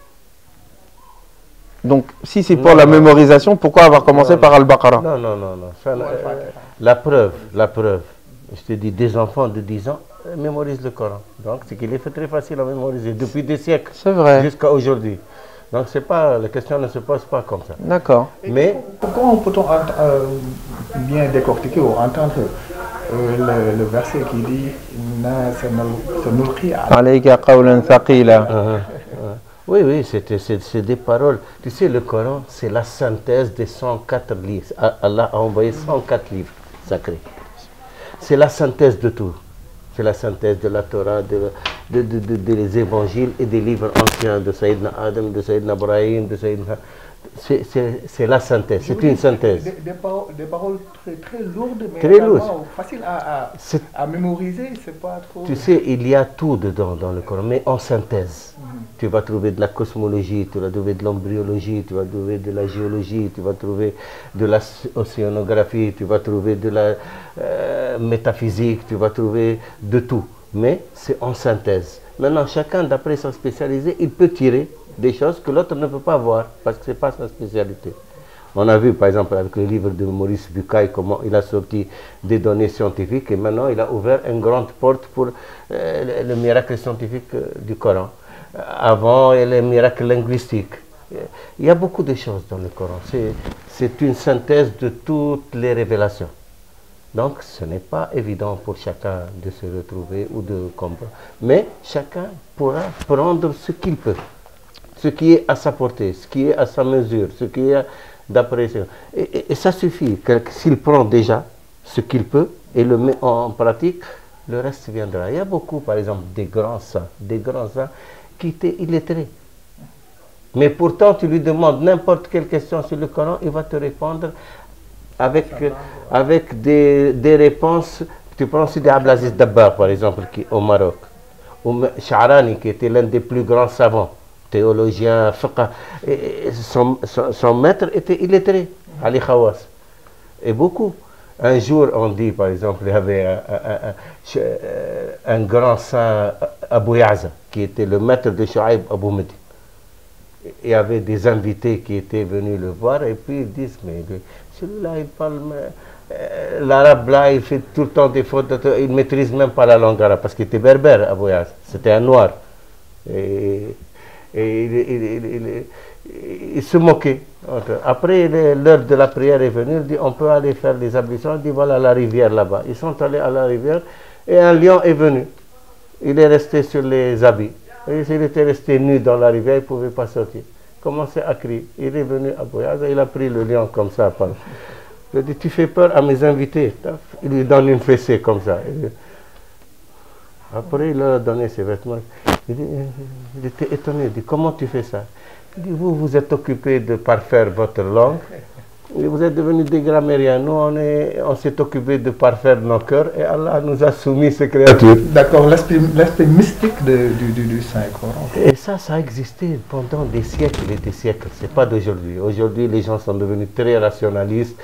Donc, si c'est pour la mémorisation, pourquoi avoir commencé par Al-Baqarah? Non. La preuve. Je te dis, des enfants de 10 ans mémorisent le Coran. Donc, c'est qu'il est fait très facile à mémoriser depuis des siècles. C'est vrai. Jusqu'à aujourd'hui. Donc, la question ne se pose pas comme ça. D'accord. Mais comment peut-on bien décortiquer ou entendre le verset qui dit Alayka qawlan thaqila. Oui, c'est des paroles. Tu sais, le Coran, c'est la synthèse des 104 livres. Allah a envoyé 104 livres sacrés. C'est la synthèse de tout. C'est la synthèse de la Torah, des évangiles et des livres anciens de Sayyidina Adam, de Sayyidina Ibrahim, de Sayyidina... C'est la synthèse, c'est une synthèse. Des paroles très lourdes, mais très lourdes. Faciles à mémoriser, c'est pas trop... Tu sais, il y a tout dedans dans le Coran, mais en synthèse. Tu vas trouver de la cosmologie, tu vas trouver de l'embryologie, tu vas trouver de la géologie, tu vas trouver de l'océanographie, tu vas trouver de la métaphysique, tu vas trouver de tout. Mais c'est en synthèse. Maintenant, chacun, d'après sa spécialité, il peut tirer des choses que l'autre ne peut pas voir, parce que ce n'est pas sa spécialité. On a vu, par exemple, avec le livre de Maurice Bucaille, comment il a sorti des données scientifiques, et maintenant, il a ouvert une grande porte pour le miracle scientifique du Coran. Avant, et les miracles linguistiques. Il y a beaucoup de choses dans le Coran. C'est une synthèse de toutes les révélations. Donc, ce n'est pas évident pour chacun de se retrouver ou de comprendre. Mais chacun pourra prendre ce qu'il peut. Ce qui est à sa portée, ce qui est à sa mesure, ce qui est d'après... Et ça suffit. S'il prend déjà ce qu'il peut et le met en pratique, le reste viendra. Il y a beaucoup, par exemple, des grands saints qui étaient illettrés. Mais pourtant, tu lui demandes n'importe quelle question sur le Coran, il va te répondre avec des réponses. Tu prends Sidi Abdelaziz Dabbar, par exemple, qui au Maroc, Sha'rani, qui était l'un des plus grands savants, théologien, fiqh, son maître était illettré, Ali Khawas. Et beaucoup. Un jour, on dit, par exemple, il y avait un grand saint, Abu Ya'za, qui était le maître de Shu'aib Abu Madi. Il y avait des invités qui étaient venus le voir, et puis ils disent, mais celui-là, il parle... l'arabe là, il fait tout le temps des fautes, il ne maîtrise même pas la langue arabe, parce qu'il était berbère, Abu Ya'za. C'était un noir. Et il se moquait. Après, l'heure de la prière est venue, il dit on peut aller faire les ablutions. Il dit voilà la rivière là-bas. Ils sont allés à la rivière et un lion est venu. Il est resté sur les habits. Et il était resté nu dans la rivière, il ne pouvait pas sortir. Il commençait à crier. Il est venu à Boyaza, il a pris le lion comme ça. Il dit tu fais peur à mes invités. Il lui donne une fessée comme ça. Après, il leur a donné ses vêtements. Il était étonné. Il dit comment tu fais ça? Il dit vous êtes occupé de parfaire votre langue. Et vous êtes devenus des grammairiens. Nous, on s'est occupé de parfaire nos cœurs et Allah nous a soumis ces créatures. D'accord, l'aspect mystique du Saint-Coran. Et ça a existé pendant des siècles et des siècles. Ce n'est pas d'aujourd'hui. Aujourd'hui, les gens sont devenus très rationalistes.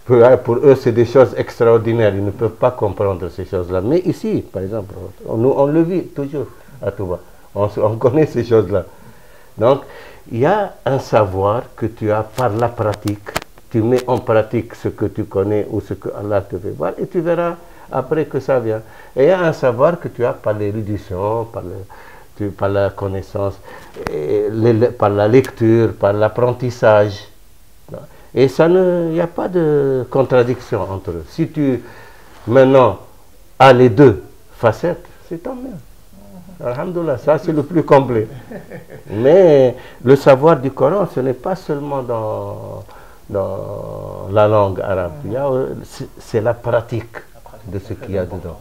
Pour eux, c'est des choses extraordinaires. Ils ne peuvent pas comprendre ces choses-là. Mais ici, par exemple, on le vit toujours à Touba. On connaît ces choses-là. Donc, il y a un savoir que tu as par la pratique. Tu mets en pratique ce que tu connais ou ce que Allah te fait voir et tu verras après que ça vient. Et il y a un savoir que tu as par l'érudition, par la connaissance, par la lecture, par l'apprentissage. Et il n'y a pas de contradiction entre eux. Si tu, maintenant, as les deux facettes, c'est tant mieux. Alhamdoulilah, ça c'est le plus complet. Mais le savoir du Coran, ce n'est pas seulement dans la langue arabe. C'est la pratique de ce qu'il y a dedans.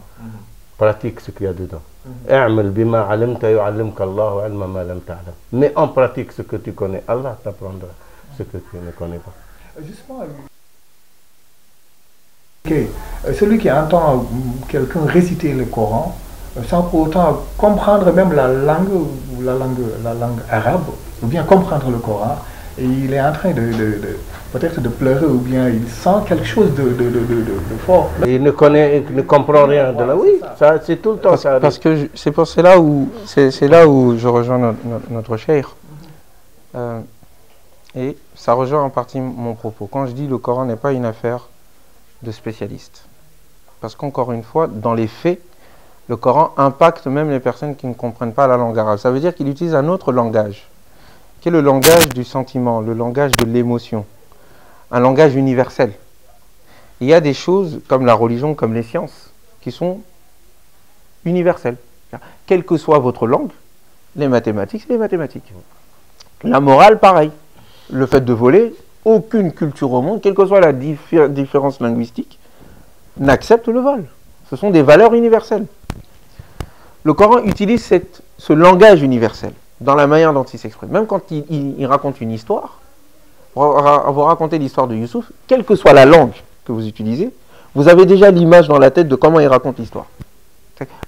Pratique ce qu'il y a dedans. Mais en pratique ce que tu connais, Allah t'apprendra ce que tu ne connais pas. Justement, celui qui entend quelqu'un réciter le Coran, sans pour autant comprendre même la langue arabe, ou bien comprendre le Coran, et il est en train peut-être de pleurer, ou bien il sent quelque chose de fort. Il ne comprend rien de là. Oui, ça c'est tout le temps. Parce que c'est là où je rejoins notre cheikh. Et ça rejoint en partie mon propos. Quand je dis le Coran n'est pas une affaire de spécialistes. Parce qu'encore une fois, dans les faits, le Coran impacte même les personnes qui ne comprennent pas la langue arabe. Ça veut dire qu'il utilise un autre langage, qui est le langage du sentiment, le langage de l'émotion, un langage universel. Il y a des choses comme la religion, comme les sciences, qui sont universelles. Quelle que soit votre langue, les mathématiques, c'est les mathématiques. La morale, pareil. Le fait de voler, aucune culture au monde, quelle que soit la différence linguistique, n'accepte le vol. Ce sont des valeurs universelles. Le Coran utilise ce langage universel dans la manière dont il s'exprime. Même quand il raconte une histoire, vous racontez l'histoire de Youssouf, quelle que soit la langue que vous utilisez, vous avez déjà l'image dans la tête de comment il raconte l'histoire.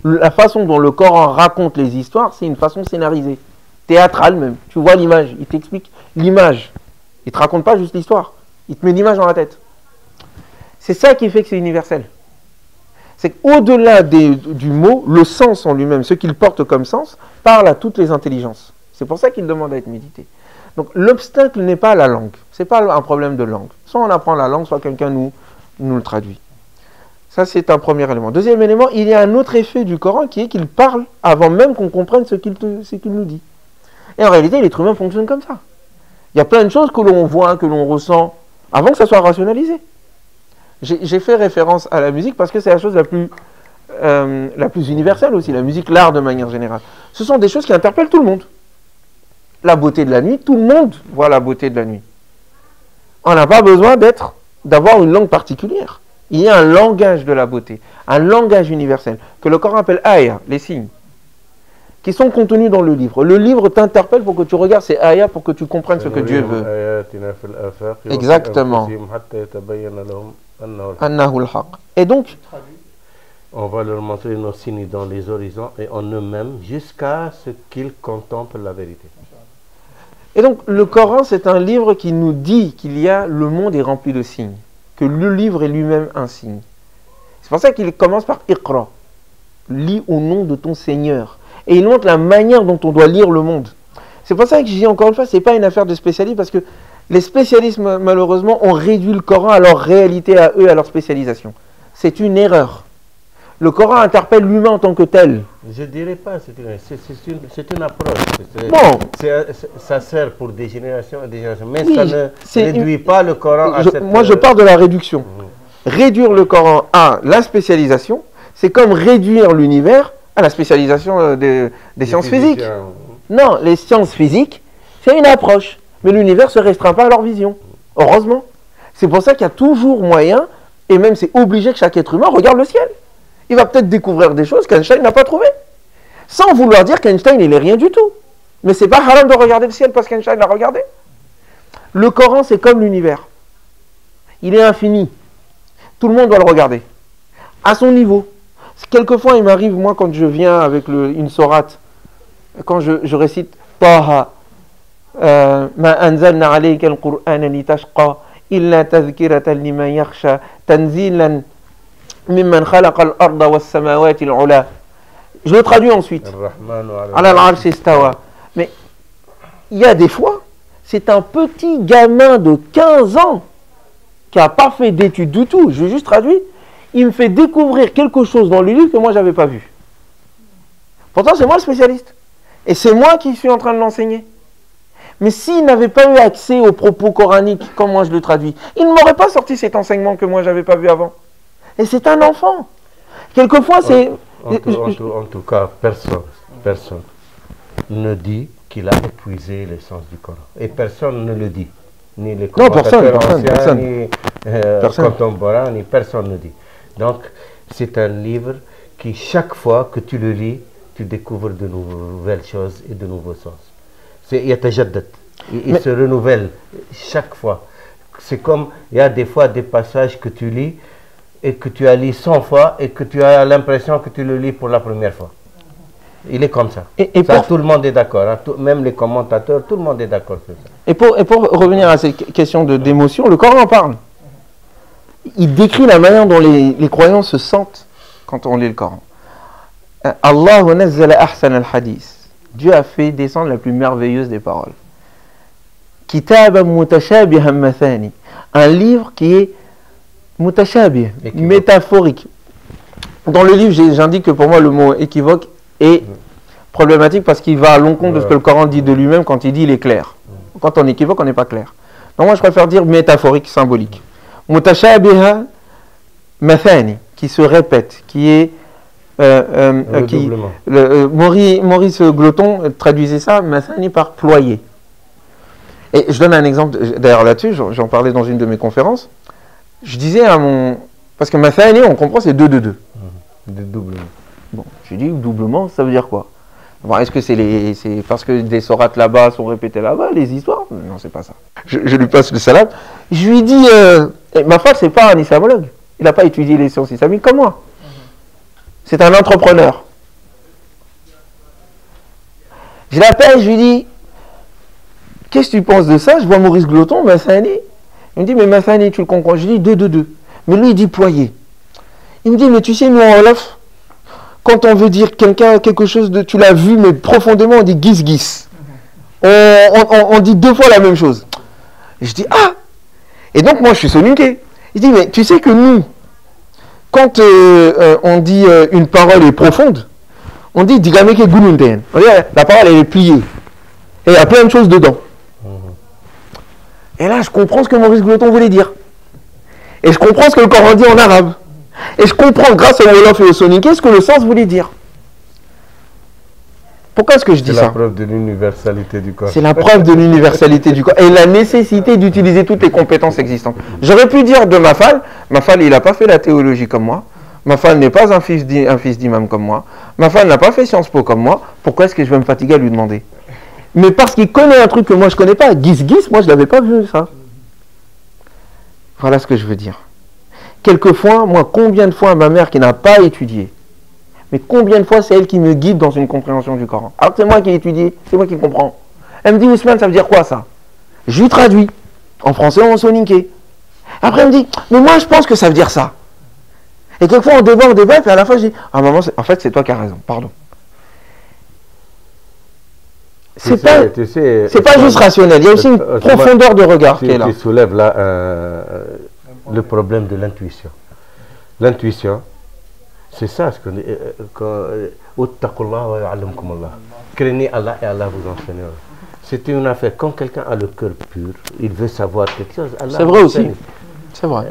La façon dont le Coran raconte les histoires, c'est une façon scénarisée, théâtrale même. Tu vois l'image, il t'explique l'image. Il ne te raconte pas juste l'histoire, il te met l'image dans la tête. C'est ça qui fait que c'est universel. C'est qu'au-delà du mot, le sens en lui-même, ce qu'il porte comme sens, parle à toutes les intelligences. C'est pour ça qu'il demande à être médité. Donc l'obstacle n'est pas la langue, ce n'est pas un problème de langue. Soit on apprend la langue, soit quelqu'un nous le traduit. Ça c'est un premier élément. Deuxième élément, il y a un autre effet du Coran qui est qu'il parle avant même qu'on comprenne ce qu'il nous dit. Et en réalité, l'être humain fonctionne comme ça. Il y a plein de choses que l'on voit, que l'on ressent, avant que ça soit rationalisé. J'ai fait référence à la musique parce que c'est la chose la plus universelle aussi, la musique, l'art de manière générale. Ce sont des choses qui interpellent tout le monde. La beauté de la nuit, tout le monde voit la beauté de la nuit. On n'a pas besoin d'avoir une langue particulière. Il y a un langage de la beauté, un langage universel, que le Coran appelle ayah, les signes, qui sont contenus dans le livre. Le livre t'interpelle pour que tu regardes ces ayahs, pour que tu comprennes ce que Dieu veut. Exactement. Et donc, on va leur montrer nos signes dans les horizons et en eux-mêmes jusqu'à ce qu'ils contemplent la vérité. Et donc, le Coran, c'est un livre qui nous dit qu'il y a, le monde est rempli de signes, que le livre est lui-même un signe. C'est pour ça qu'il commence par Iqra, lis au nom de ton Seigneur. Et il montre la manière dont on doit lire le monde. C'est pour ça que je dis encore une fois, ce n'est pas une affaire de spécialistes, parce que les spécialistes, malheureusement, ont réduit le Coran à leur réalité, à eux, à leur spécialisation. C'est une erreur. Le Coran interpelle l'humain en tant que tel. Je ne dirais pas, c'est une approche. Bon. Ça sert pour des générations et des générations, mais oui, ça ne réduit pas le Coran à cette... Moi, je parle de la réduction. Réduire le Coran à la spécialisation, c'est comme réduire l'univers à la spécialisation des sciences physiques. Non, les sciences physiques, c'est une approche. Mais l'univers ne se restreint pas à leur vision. Heureusement. C'est pour ça qu'il y a toujours moyen, et même c'est obligé que chaque être humain regarde le ciel. Il va peut-être découvrir des choses qu'Einstein n'a pas trouvées. Sans vouloir dire qu'Einstein, il n'est rien du tout. Mais c'est pas haram de regarder le ciel parce qu'Einstein l'a regardé. Le Coran, c'est comme l'univers. Il est infini. Tout le monde doit le regarder. À son niveau. Quelquefois, il m'arrive, moi, quand je viens avec une sourate, quand je récite Taha, Ma anzalna alayka al-Qur'ana litashqa, illa tadhkiratan liman yakhsha, tanzilan mimman khalaqa al-arda was-samawati al-'ula. Je le traduis ensuite. Ala al-'arshi istawa. Mais il y a des fois, c'est un petit gamin de 15 ans qui n'a pas fait d'études du tout, je vais juste traduire, il me fait découvrir quelque chose dans le livre que moi je n'avais pas vu. Pourtant c'est moi le spécialiste. Et c'est moi qui suis en train de l'enseigner. Mais s'il n'avait pas eu accès aux propos coraniques, comme moi je le traduis, il ne m'aurait pas sorti cet enseignement que moi je n'avais pas vu avant. Et c'est un enfant. Quelquefois c'est... En tout cas, personne ne dit qu'il a épuisé l'essence du Coran. Et personne ne le dit. Ni les commentateurs anciens, ni contemporains, ni personne ne dit. Donc, c'est un livre qui, chaque fois que tu le lis, tu découvres de nouvelles choses et de nouveaux sens. Il se renouvelle chaque fois. C'est comme, il y a des fois des passages que tu lis et que tu as lu 100 fois et que tu as l'impression que tu le lis pour la première fois. Il est comme ça. Tout le monde est d'accord. Hein, même les commentateurs, tout le monde est d'accord sur ça. Et pour revenir à cette question d'émotion, le Coran en parle. Il décrit la manière dont les croyants se sentent quand on lit le Coran. Allah nazzala ahsan al-hadith. Dieu a fait descendre la plus merveilleuse des paroles. Kitaban mutashabihan mathani. Un livre qui est mutashabih, métaphorique. Dans le livre, j'indique que pour moi le mot équivoque est problématique parce qu'il va à l'encontre de ce que le Coran dit de lui-même quand il dit il est clair. Quand on équivoque, on n'est pas clair. Donc moi je préfère dire métaphorique, symbolique. Mutashabiha mathani, qui se répète, qui est Maurice Gloton traduisait ça mathani par ployer. Et je donne un exemple d'ailleurs là-dessus, j'en parlais dans une de mes conférences. Je disais à mon... Parce que mathani, on comprend, c'est 2 de 2. Doublement. Bon, je dis doublement, ça veut dire quoi? Bon, est-ce que c'est parce que des sourates là-bas sont répétées là-bas, les histoires? Non, c'est pas ça. Je lui passe le salam. Je lui dis, ma femme, c'est pas un islamologue. Il n'a pas étudié les sciences islamiques comme moi. C'est un entrepreneur. Je l'appelle, je lui dis, qu'est-ce que tu penses de ça? Je vois Maurice Gloton, Mathani. Il me dit, mais Mathani, tu le comprends? Je lui dis 2 de 2. Mais lui, il dit ployer. Il me dit, mais tu sais, nous en Wolof, quand on veut dire quelque chose de... Tu l'as vu, mais profondément, on dit gis-gis. On dit 2 fois la même chose. Et je dis, ah! Et donc, moi, je suis soninké. Il dit, mais tu sais que nous, quand on dit une parole est profonde, on dit digameke gununten. La parole, elle est pliée. Et il y a plein de choses dedans. Et là, je comprends ce que Maurice Gloton voulait dire. Et je comprends ce que le Coran dit en arabe. Et je comprends, grâce au Wolof et au soninké, ce que le sens voulait dire. Pourquoi est-ce que je dis ça? C'est la preuve de l'universalité du Coran. C'est la preuve de l'universalité du Coran. Et la nécessité d'utiliser toutes les compétences existantes. J'aurais pu dire de Mafal, il n'a pas fait la théologie comme moi. Mafal n'est pas un fils d'imam comme moi. Mafal n'a pas fait Sciences Po comme moi. Pourquoi est-ce que je vais me fatiguer à lui demander? Mais parce qu'il connaît un truc que moi je ne connais pas. Gis-gis, moi je ne l'avais pas vu ça. Voilà ce que je veux dire. quelquefois, moi, combien de fois ma mère qui n'a pas étudié, mais combien de fois c'est elle qui me guide dans une compréhension du Coran. Alors que c'est moi qui ai étudié, c'est moi qui comprends. Elle me dit, Ousmane, ça veut dire quoi ça? Je lui traduis, en français ou en soninké. Après elle me dit, mais moi je pense que ça veut dire ça. Et quelquefois on débat, puis à la fin je dis, ah maman, en fait c'est toi qui as raison, pardon. C'est pas juste rationnel, il y a aussi une profondeur de regard qui est là. Tu soulèves là le problème de l'intuition. L'intuition, c'est ça ce qu'on dit. Craignez Allah et Allah vous enseignera. C'est une affaire. Quand quelqu'un a le cœur pur, il veut savoir quelque chose. C'est vrai aussi. C'est vrai.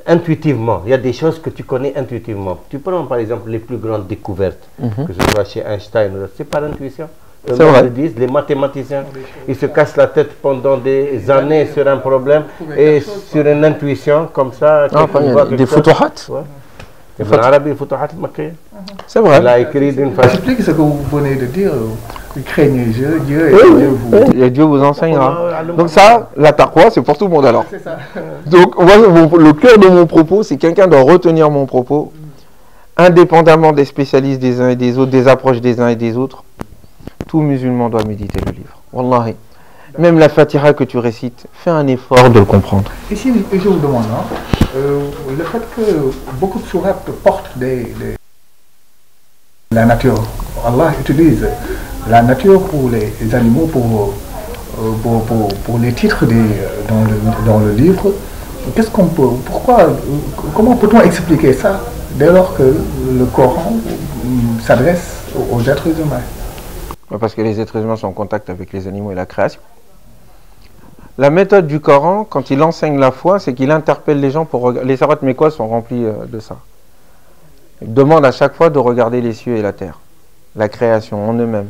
Intuitivement, il y a des choses que tu connais intuitivement. Tu prends par exemple les plus grandes découvertes, que ce soit chez Einstein, c'est par intuition. Eux-mêmes le disent, les mathématiciens, ils se cassent la tête pendant des années sur un problème et sur une intuition comme ça. Des futuhat. C'est vrai. Il a écrit d'une façon. J'explique ce que vous venez de dire. Craignez Dieu, Dieu et Dieu vous enseignera. Donc ça, la taqwa, c'est pour tout le monde alors. C'est ça. Donc moi, le cœur de mon propos, c'est quelqu'un doit retenir mon propos, indépendamment des spécialistes des uns et des autres, des approches des uns et des autres. Tout musulman doit méditer le livre. Wallahi. Même la Fatiha que tu récites, fais un effort de le comprendre. Ici, je vous demande, le fait que beaucoup de sourates portent la nature. Allah utilise la nature pour les animaux, pour les titres dans le livre. Qu'est-ce qu'on peut, comment peut-on expliquer ça dès lors que le Coran s'adresse aux êtres humains? Parce que les êtres humains sont en contact avec les animaux et la création. La méthode du Coran, quand il enseigne la foi, c'est qu'il interpelle les gens pour regarder. Les Surat Mekwa sont remplis de ça. Il demande à chaque fois de regarder les cieux et la terre, la création en eux-mêmes.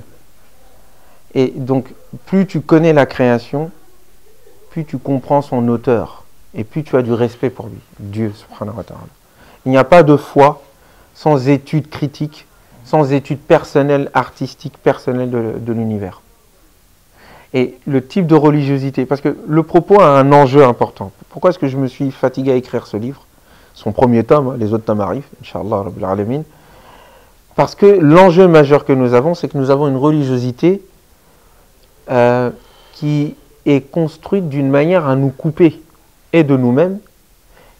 Et donc, plus tu connais la création, plus tu comprends son auteur, et plus tu as du respect pour lui, Dieu, subhanahu wa ta'ala. Il n'y a pas de foi sans étude critique, sans étude personnelle, artistique, personnelle de l'univers. Et le type de religiosité, parce que le propos a un enjeu important. Pourquoi est-ce que je me suis fatigué à écrire ce livre? Son premier tome, les autres tomes arrivent, Inch'Allah, Rabbil Alamin. Parce que l'enjeu majeur que nous avons, c'est que nous avons une religiosité qui est construite d'une manière à nous couper et de nous-mêmes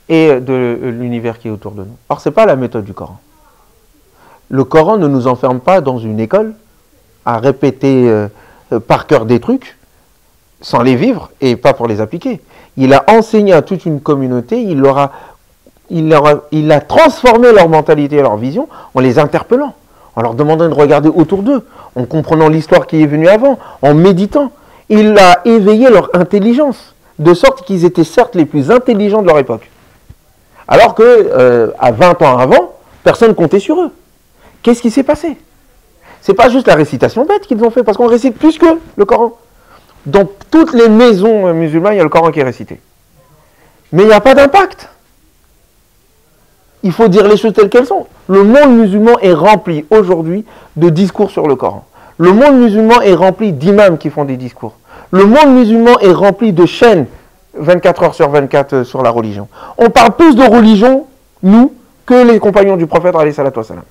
et de l'univers qui est autour de nous. Or, ce n'est pas la méthode du Coran. Le Coran ne nous enferme pas dans une école à répéter par cœur des trucs sans les vivre et pas pour les appliquer. Il a enseigné à toute une communauté, il a transformé leur mentalité et leur vision en les interpellant, en leur demandant de regarder autour d'eux, en comprenant l'histoire qui est venue avant, en méditant. Il a éveillé leur intelligence, de sorte qu'ils étaient certes les plus intelligents de leur époque. Alors que à 20 ans avant, personne ne comptait sur eux. Qu'est-ce qui s'est passé? C'est pas juste la récitation bête qu'ils ont fait, parce qu'on récite plus que le Coran. Dans toutes les maisons musulmanes, il y a le Coran qui est récité. Mais il n'y a pas d'impact. Il faut dire les choses telles qu'elles sont. Le monde musulman est rempli aujourd'hui de discours sur le Coran. Le monde musulman est rempli d'imams qui font des discours. Le monde musulman est rempli de chaînes 24 heures sur 24 sur la religion. On parle plus de religion, nous, que les compagnons du prophète, alayhi salatu wassalam.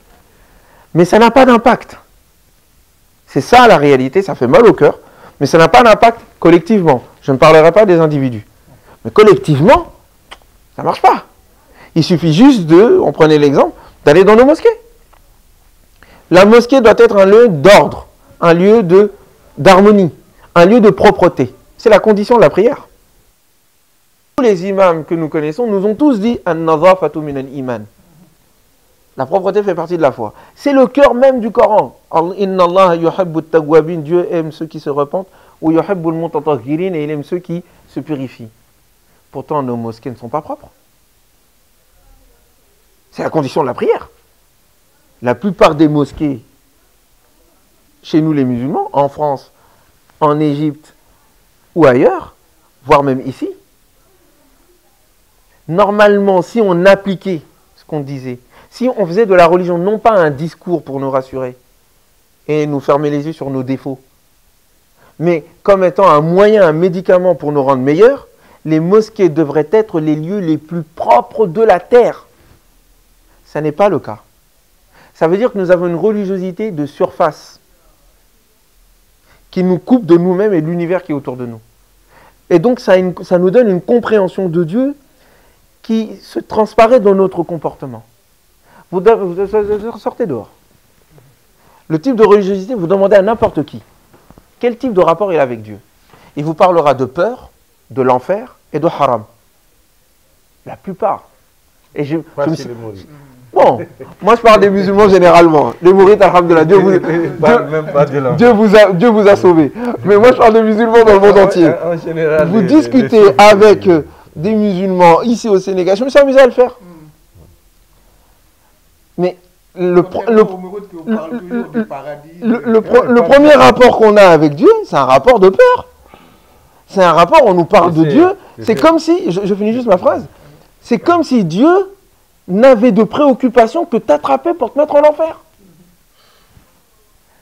Mais ça n'a pas d'impact. C'est ça la réalité, ça fait mal au cœur, mais ça n'a pas d'impact collectivement. Je ne parlerai pas des individus. Mais collectivement, ça ne marche pas. Il suffit juste on prenait l'exemple, d'aller dans nos mosquées. La mosquée doit être un lieu d'ordre, un lieu d'harmonie, un lieu de propreté. C'est la condition de la prière. Tous les imams que nous connaissons nous ont tous dit « An-nazafatu min al-iman ». La propreté fait partie de la foi. C'est le cœur même du Coran. Inna Allah yuhibbu at-tawwabin, Dieu aime ceux qui se repentent, ou yuhibbu al-mutatahhirin, et il aime ceux qui se purifient. Pourtant, nos mosquées ne sont pas propres. C'est la condition de la prière. La plupart des mosquées, chez nous les musulmans, en France, en Égypte ou ailleurs, voire même ici, normalement, si on appliquait ce qu'on disait, si on faisait de la religion non pas un discours pour nous rassurer et nous fermer les yeux sur nos défauts, mais comme étant un moyen, un médicament pour nous rendre meilleurs, les mosquées devraient être les lieux les plus propres de la terre. Ça n'est pas le cas. Ça veut dire que nous avons une religiosité de surface qui nous coupe de nous-mêmes et de l'univers qui est autour de nous. Et donc ça nous donne une compréhension de Dieu qui se transparaît dans notre comportement. Vous sortez dehors. Le type de religiosité, vous demandez à n'importe qui, quel type de rapport il a avec Dieu. Il vous parlera de peur, de l'enfer et de haram. La plupart. Et bon, moi je parle des musulmans généralement. Les mourites, alhamdoulilah, Dieu vous a sauvés. Mais moi je parle des musulmans dans le monde entier. En général, vous discutez avec des musulmans ici au Sénégal, je me suis amusé à le faire. Mais le premier rapport qu'on a avec Dieu, c'est un rapport de peur. C'est un rapport où on nous parle de Dieu. C'est comme si, je finis juste ma phrase, c'est comme si Dieu n'avait de préoccupation que t'attraper pour te mettre en enfer.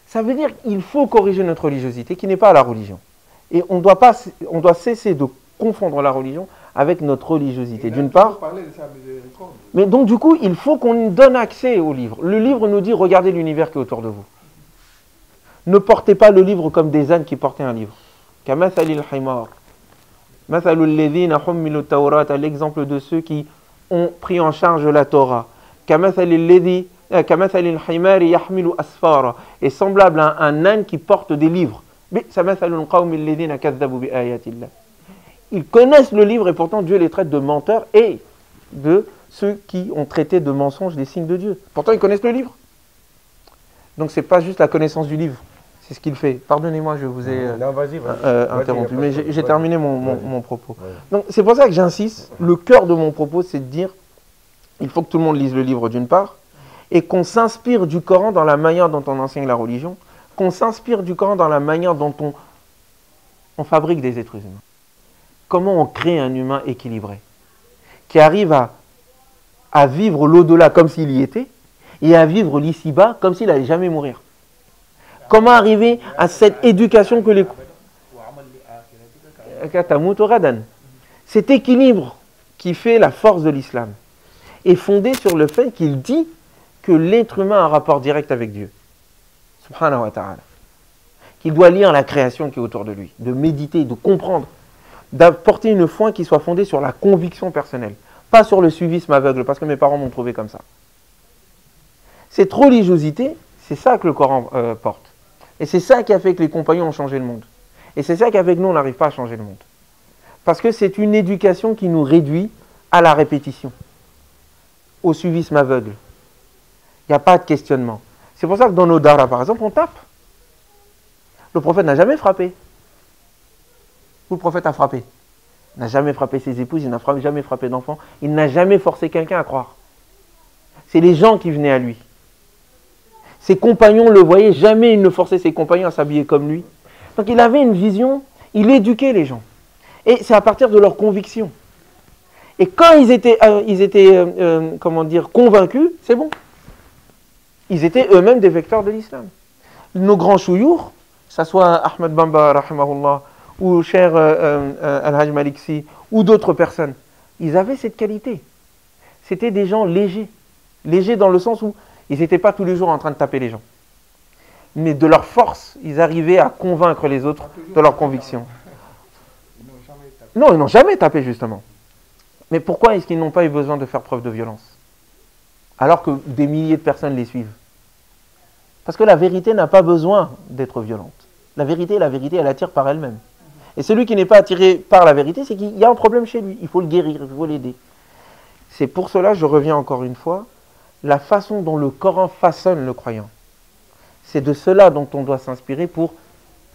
Ça veut dire qu'il faut corriger notre religiosité qui n'est pas la religion. Et on doit cesser de confondre la religion avec notre religiosité, d'une part. Mais donc du coup, il faut qu'on donne accès au livre. Le livre nous dit, regardez l'univers qui est autour de vous. Ne portez pas le livre comme des ânes qui portaient un livre. L'exemple de ceux qui ont pris en charge la Torah. Est semblable à un âne qui porte des livres. Ils connaissent le livre et pourtant Dieu les traite de menteurs et de ceux qui ont traité de mensonges des signes de Dieu. Pourtant ils connaissent le livre. Donc ce n'est pas juste la connaissance du livre. C'est ce qu'il fait. Pardonnez-moi, je vous ai interrompu, mais j'ai terminé mon propos. Ouais. Donc c'est pour ça que j'insiste. Le cœur de mon propos, c'est de dire il faut que tout le monde lise le livre d'une part, et qu'on s'inspire du Coran dans la manière dont on enseigne la religion, qu'on s'inspire du Coran dans la manière dont on fabrique des êtres humains. Comment on crée un humain équilibré, qui arrive à vivre l'au-delà comme s'il y était, et à vivre l'ici-bas comme s'il n'allait jamais mourir. Comment arriver à cette éducation que cet équilibre qui fait la force de l'islam est fondé sur le fait qu'il dit que l'être humain a un rapport direct avec Dieu. Subhanahu wa ta'ala. Qu'il doit lire la création qui est autour de lui, de méditer, de comprendre, d'apporter une foi qui soit fondée sur la conviction personnelle, pas sur le suivisme aveugle, parce que mes parents m'ont trouvé comme ça. Cette religiosité, c'est ça que le Coran porte. Et c'est ça qui a fait que les compagnons ont changé le monde. Et c'est ça qui a fait que nous, on n'arrive pas à changer le monde. Parce que c'est une éducation qui nous réduit à la répétition, au suivisme aveugle. Il n'y a pas de questionnement. C'est pour ça que dans nos daras, par exemple, on tape. Le prophète n'a jamais frappé. Où le prophète a frappé? Il n'a jamais frappé ses épouses, il n'a jamais frappé d'enfants, il n'a jamais forcé quelqu'un à croire. C'est les gens qui venaient à lui. Ses compagnons le voyaient, jamais il ne forçait ses compagnons à s'habiller comme lui. Donc il avait une vision, il éduquait les gens. Et c'est à partir de leurs convictions. Et quand ils étaient convaincus, c'est bon. Ils étaient eux-mêmes des vecteurs de l'islam. Nos grands chouyours, que ce soit Ahmed Bamba, rahimahullah, ou cher Al-Hajj Maliksi, ou d'autres personnes, ils avaient cette qualité. C'était des gens légers. Légers dans le sens où ils n'étaient pas tous les jours en train de taper les gens. Mais de leur force, ils arrivaient à convaincre les autres de leurs convictions. Non, ils n'ont jamais tapé justement. Mais pourquoi est-ce qu'ils n'ont pas eu besoin de faire preuve de violence? Alors que des milliers de personnes les suivent. Parce que la vérité n'a pas besoin d'être violente. La vérité, elle attire par elle-même. Et celui qui n'est pas attiré par la vérité, c'est qu'il y a un problème chez lui. Il faut le guérir, il faut l'aider. C'est pour cela, je reviens encore une fois, la façon dont le Coran façonne le croyant. C'est de cela dont on doit s'inspirer pour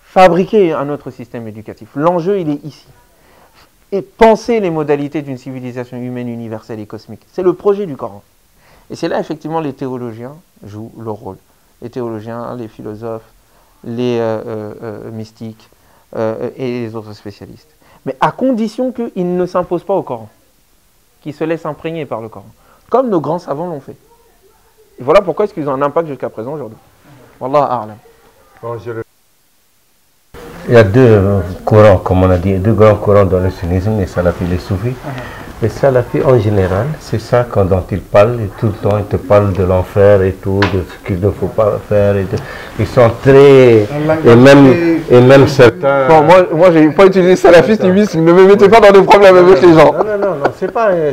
fabriquer un autre système éducatif. L'enjeu, il est ici. Et penser les modalités d'une civilisation humaine universelle et cosmique. C'est le projet du Coran. Et c'est là, effectivement, les théologiens jouent leur rôle. Les théologiens, les philosophes, les mystiques et les autres spécialistes. Mais à condition qu'ils ne s'imposent pas au Coran, qu'ils se laissent imprégner par le Coran, comme nos grands savants l'ont fait. Et voilà pourquoi est-ce qu'ils ont un impact jusqu'à présent aujourd'hui. Wallah a'lam. Bon, Il y a deux courants, comme on a dit, deux grands courants dans le sunnisme, les salafis et les soufis. Les salafis en général, c'est ça quand dont ils parlent, et tout le temps ils te parlent de l'enfer et tout, de ce qu'il ne faut pas faire. Ils sont très... Et même certains... Bon, moi je n'ai pas utilisé salafiste, ne me mettez pas dans des problèmes avec les gens. Non,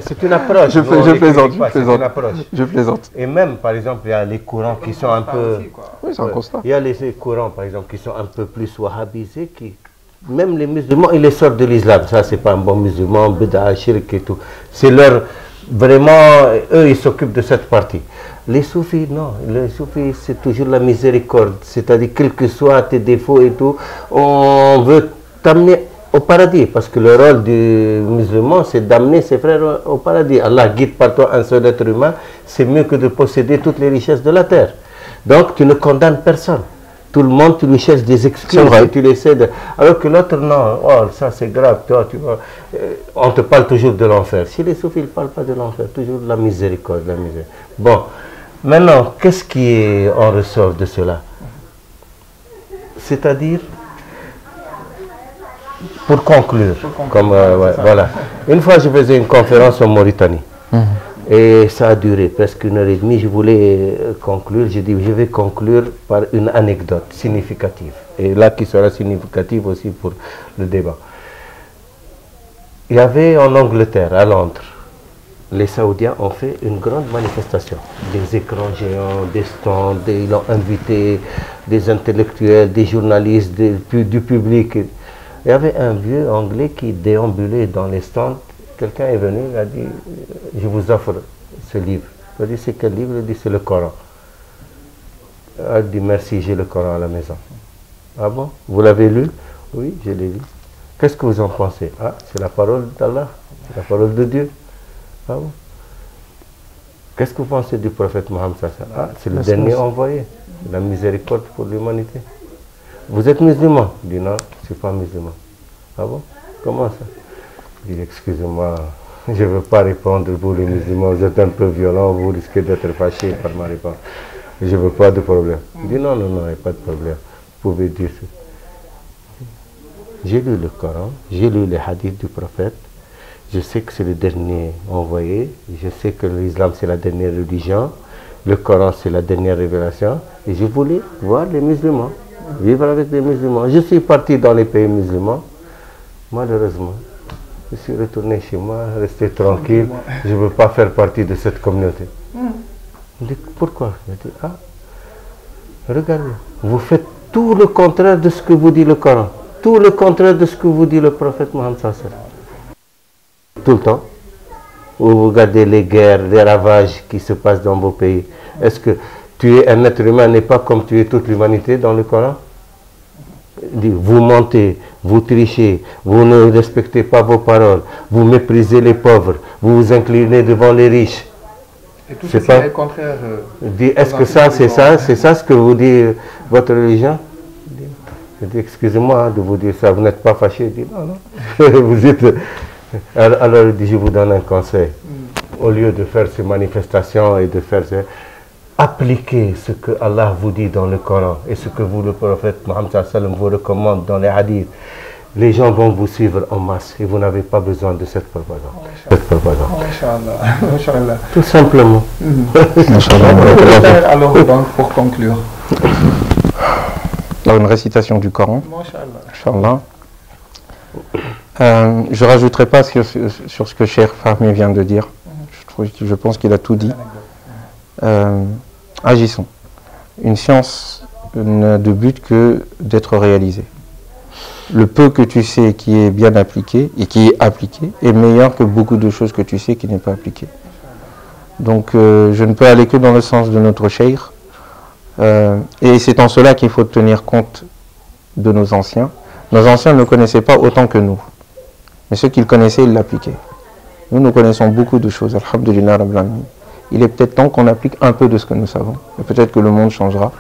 c'est une approche. Je plaisante. Et même, par exemple, il y a les courants qui sont un peu... Oui, c'est un constat. Il y a les courants, par exemple, qui sont un peu plus wahhabisés, qui... Même les musulmans, ils les sortent de l'islam. Ça, c'est pas un bon musulman, bid'a, shirk et tout. C'est leur... Vraiment, eux, ils s'occupent de cette partie. Les soufis, non. Les soufis, c'est toujours la miséricorde. C'est-à-dire, quels que soient tes défauts et tout, on veut t'amener au paradis. Parce que le rôle du musulman, c'est d'amener ses frères au paradis. Allah guide par toi un seul être humain. C'est mieux que de posséder toutes les richesses de la terre. Donc, tu ne condamnes personne. Tout le monde, tu lui cherches des excuses et tu l'essaies de... Alors que l'autre, non, oh, ça c'est grave, toi, tu vois. On te parle toujours de l'enfer. Si les soufis ne parlent pas de l'enfer, toujours de la miséricorde, la misère. Bon, maintenant, qu'est-ce qui en ressort de cela? C'est-à-dire, pour conclure, comme, voilà. Une fois, je faisais une conférence en Mauritanie. Et ça a duré presque 1h30. Je voulais conclure. J'ai dit, je vais conclure par une anecdote significative. Et là, qui sera significative aussi pour le débat. Il y avait en Angleterre, à Londres, les Saoudiens ont fait une grande manifestation. Des écrans géants, des stands, ils ont invité des intellectuels, des journalistes, du public. Il y avait un vieux anglais qui déambulait dans les stands. Quelqu'un est venu, il a dit, je vous offre ce livre. Il a dit, c'est quel livre? Il a dit, c'est le Coran. Il a dit, merci, j'ai le Coran à la maison. Ah bon? Vous l'avez lu? Oui, je l'ai lu. Qu'est-ce que vous en pensez? Ah, c'est la parole d'Allah, c'est la parole de Dieu. Ah bon? Qu'est-ce que vous pensez du prophète Mohammed? Ah, c'est le dernier envoyé, la miséricorde pour l'humanité. Vous êtes musulman? Il dit, non, je ne suis pas musulman. Ah bon? Comment ça? Il dit, excusez-moi, je ne veux pas répondre, vous les musulmans, vous êtes un peu violents, vous risquez d'être fâchés par ma réponse. Je ne veux pas de problème. Il dit, non, il n'y a pas de problème. Vous pouvez dire ça. J'ai lu le Coran, j'ai lu les hadiths du prophète, je sais que c'est le dernier envoyé, je sais que l'islam c'est la dernière religion, le Coran c'est la dernière révélation, et je voulais voir les musulmans, vivre avec les musulmans. Je suis parti dans les pays musulmans, malheureusement. Je suis retourné chez moi, resté tranquille. Je ne veux pas faire partie de cette communauté. Il dit, pourquoi? Il dit, ah, regardez, vous faites tout le contraire de ce que vous dit le Coran. Tout le contraire de ce que vous dit le prophète Mohammed. Tout le temps. Vous regardez les guerres, les ravages qui se passent dans vos pays. Est-ce que tuer un être humain n'est pas comme tuer toute l'humanité dans le Coran? Vous mentez, vous trichez, vous ne respectez pas vos paroles, vous méprisez les pauvres, vous vous inclinez devant les riches. Et tout ça, c'est le contraire. Est-ce que ça, c'est ça ce que vous dit votre religion? Je dis, excusez-moi de vous dire ça, vous n'êtes pas fâché? Je dis, non, non. Vous êtes... Alors, il dit, je vous donne un conseil. Au lieu de faire ces manifestations et de faire ces... Appliquez ce que Allah vous dit dans le Coran et ce que vous, le prophète Mohammed vous recommande dans les hadiths. Les gens vont vous suivre en masse et vous n'avez pas besoin de cette propagande. Inch'Allah. Tout simplement. Alors, donc, pour conclure. Alors, une récitation du Coran. Inch'Allah. Je ne rajouterai pas sur ce que Cheikh Fahmy vient de dire. Je pense qu'il a tout dit. Agissons. Une science n'a de but que d'être réalisée. Le peu que tu sais qui est bien appliqué et qui est appliqué est meilleur que beaucoup de choses que tu sais qui n'est pas appliqué. Donc je ne peux aller que dans le sens de notre cheikh. Et c'est en cela qu'il faut tenir compte de nos anciens. Nos anciens ne connaissaient pas autant que nous. Mais ceux qu'ils connaissaient, ils l'appliquaient. Nous connaissons beaucoup de choses. Alhamdulillah Rabbil Alamin. Il est peut-être temps qu'on applique un peu de ce que nous savons. Et peut-être que le monde changera.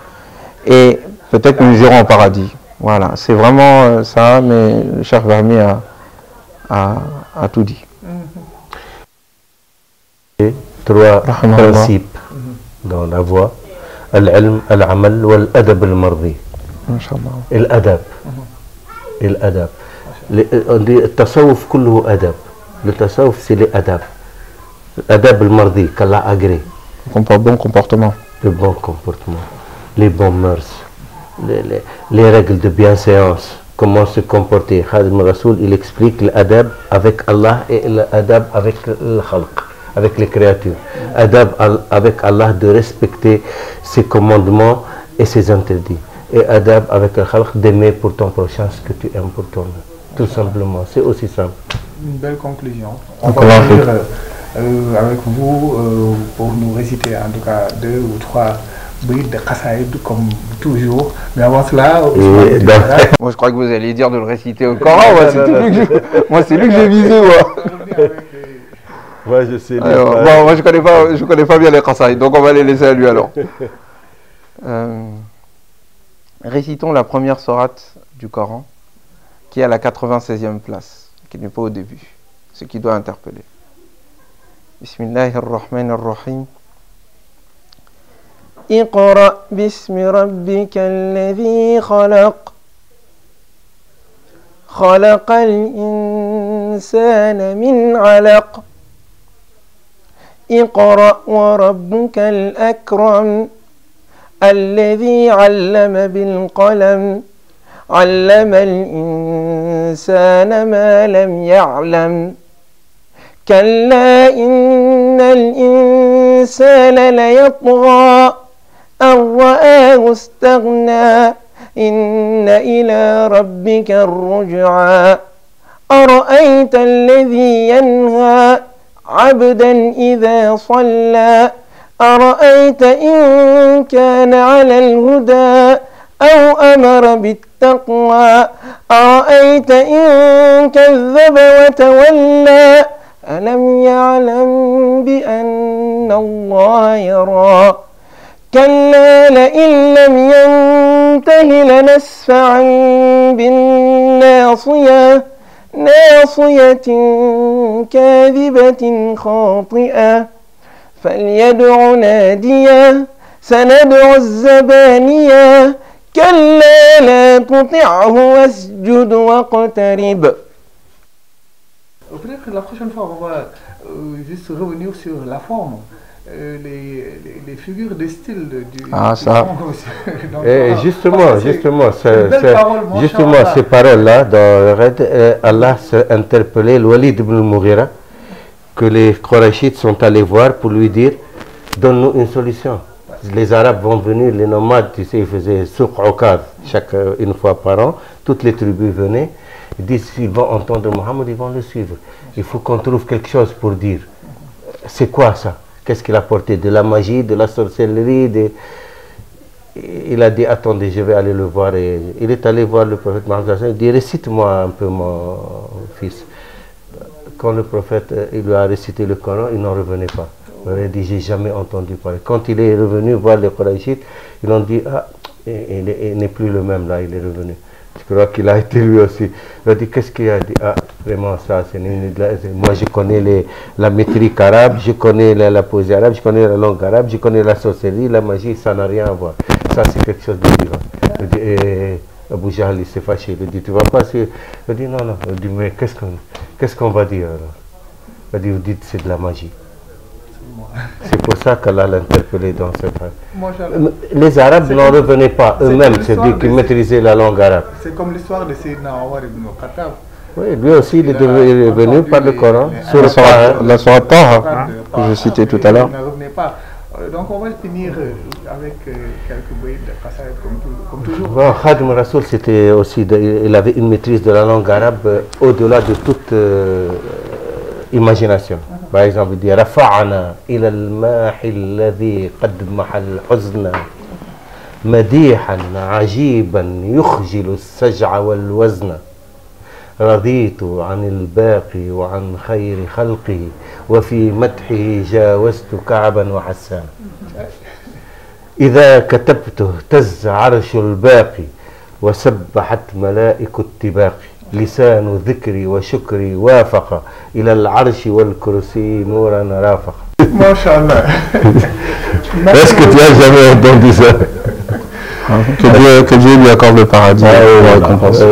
Et peut-être que nous irons au paradis. Voilà, c'est vraiment ça, mais le Cheikh Fahmy a tout dit. Trois principes dans la voie. Al-ilm, al-amal, wal-adab al-mardi. Et l'adab. et l'adab. On dit tasawuf kulluhu adab. Le tasawuf, c'est les adab. L'adab al-mardi, qu'Allah agrée. Bon comportement. Le bon comportement, les bons mœurs, les règles de bienséance, comment se comporter. Khadim Rasoul, il explique l'adab avec Allah et l'adab avec le khalq, avec les créatures. Adab avec Allah de respecter ses commandements et ses interdits. Et adab avec le khalq d'aimer pour ton prochain ce que tu aimes pour toi. Tout simplement, c'est aussi simple. Une belle conclusion. On va finir avec vous pour nous réciter en tout cas 2 ou 3 brides de Qassaïd comme toujours. Mais avant cela, moi je crois que vous allez dire de le réciter au Coran. Moi c'est lui que j'ai visé. Moi je sais. Bon, moi je connais pas bien les Qassaïd, donc on va les laisser à lui alors. Récitons la première sourate du Coran, qui est à la 96e place, qui n'est pas au début, ce qui doit interpeller. Bismillahirrahmanirrahim. Iqra bismi rabbika alladhi khalaq. Khalaqal insana min 'alaq. Iqra wa rabbukal akram. الذي علم بالقلم علم الإنسان ما لم يعلم كلا إن الإنسان ليطغى أن رآه استغنى إن إلى ربك الرجعى أرأيت الذي ينهى عبدا إذا صلى أرأيت إن كان على الهدى أو أمر بالتقوى أرأيت إن كذب وتولى ألم يعلم بأن الله يرى كلا لئن لم ينته لنسفعا بالناصية ناصية كاذبة خاطئة فليدع ناديه سندع الزبانية كلا لا تطعه واسجد واقترب. Peut-être la prochaine fois on va juste revenir sur la forme, les figures de style du ça. Et justement, ces paroles-là, dans Allah s'est interpellé Walid ibn al-Mughira, que les Qurayshites sont allés voir pour lui dire donne-nous une solution. Les Arabes vont venir, les nomades, tu sais, ils faisaient souk okad une fois par an, toutes les tribus venaient, ils disent s'ils vont entendre Mohammed, ils vont le suivre. Il faut qu'on trouve quelque chose pour dire. C'est quoi ça? Qu'est-ce qu'il a porté? De la magie, de la sorcellerie Il a dit attendez, je vais aller le voir. Et il est allé voir le prophète Mohammed, il dit récite-moi un peu mon fils. Quand le prophète il lui a récité le Coran, il n'en revenait pas. Il a dit, j'ai jamais entendu parler. Quand il est revenu voir les Qurayshites, ils ont dit, ah, il n'est plus le même là, il est revenu. Je crois qu'il a été lui aussi. Il a dit, qu'est-ce qu'il a dit? Ah, vraiment ça, c'est moi je connais la métrique arabe, je connais la poésie arabe, je connais la langue arabe, je connais la sorcellerie, la magie, ça n'a rien à voir. Ça c'est quelque chose de divin. Il dit, Abu Jahl il s'est fâché, il dit tu vas pas, il dit non, il dit mais qu'est-ce qu'on va dire alors? Il dit vous dites c'est de la magie. C'est pour ça qu'Allah l'a interpellé dans cette phrase. Les Arabes n'en revenaient pas eux-mêmes, c'est-à-dire qu'ils maîtrisaient la langue arabe. C'est comme l'histoire de Sayyidina Omar ibn Khattab. Oui, lui aussi il est venu par le Coran. Sur la sourate Taha que je citais tout à l'heure. Il ne revenait pas. Donc on va finir avec quelques brides de Qassaïd comme toujours. Bon, Khadim Rasoul, c'était aussi, il avait une maîtrise de la langue arabe au-delà de toute imagination. Par exemple, il dit Rafa'ana ila al-mahi alladhi qad mahal huzna madihan ajiban yukhjilu as-saj'a wal-wazna رضيت عن الباقي وعن خير خلقه وفي مدحه جاوزت كعبا وحسان إذا كتبت اهتز عرش الباقي وسبحت ملائك التباق لسان ذكري وشكري وافق إلى العرش والكرسي نورا رافق. ما شاء الله. Est-ce que tu as jamais entendu ça? Que Dieu lui accorde le paradis et la récompense.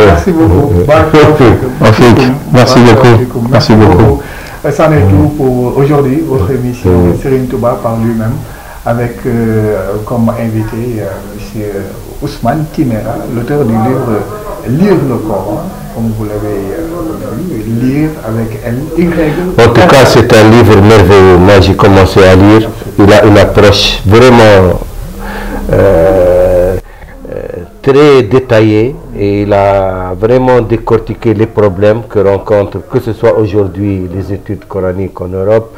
Merci beaucoup. Merci beaucoup. Merci beaucoup. Ça en est tout pour aujourd'hui, votre émission Serigne Touba par lui-même, avec comme invité M. Ousmane Timéra, l'auteur du livre Lire le Coran, comme vous l'avez vu, lire avec L-Y. En tout cas, c'est un livre merveilleux. Moi, j'ai commencé à lire. Il a une approche vraiment très détaillée et il a vraiment décortiqué les problèmes que rencontrent, que ce soit aujourd'hui les études coraniques en Europe,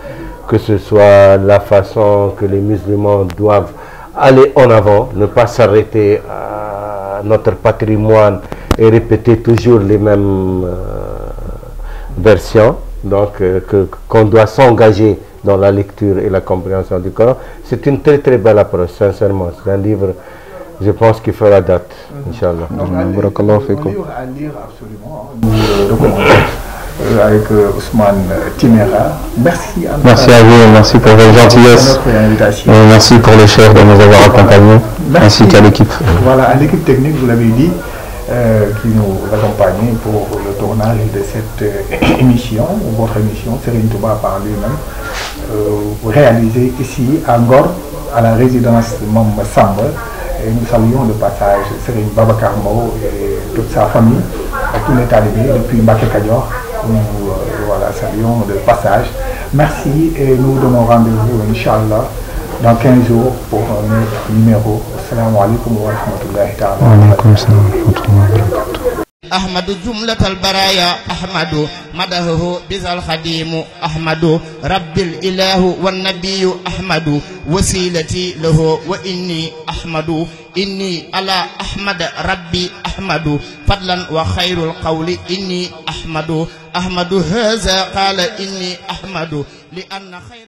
que ce soit la façon que les musulmans doivent aller en avant, ne pas s'arrêter à notre patrimoine et répéter toujours les mêmes versions. Donc, qu'on doit s'engager dans la lecture et la compréhension du Coran. C'est une très très belle approche, sincèrement. C'est un livre, je pense, qui fera date, Inch'Allah. Un livre à lire absolument. Nous recommandons avec Ousmane Timéra. Merci à vous, merci pour votre gentillesse. Et merci pour le chef de nous avoir accompagnés, ainsi qu'à l'équipe. Voilà, à l'équipe technique, vous l'avez dit, qui nous accompagne pour le tournage de cette émission, votre émission, Serigne Touba par lui-même, réalisée ici à Ngor, à la résidence de Mame Samba. Et nous saluons le passage Serigne Babacar Mbow et toute sa famille, à tous les talibés depuis Mbacké Kadior. Nous saluons le passage. Merci et nous donnons rendez-vous, Inch'Allah, dans 15 jours pour un autre numéro. Assalamu alaikum wa rahmatullahi ta'ala. Wa alaikum salam wa rahmatullahi wa barakatuh. أحمد جملة البرايا أحمد مدحه بذا الخديم أحمد رب الإله والنبي أحمد وسيلتي له وإني أحمد إني على أحمد ربي أحمد فضلا وخير القول إني أحمد أحمد هذا قال إني أحمد لأن خير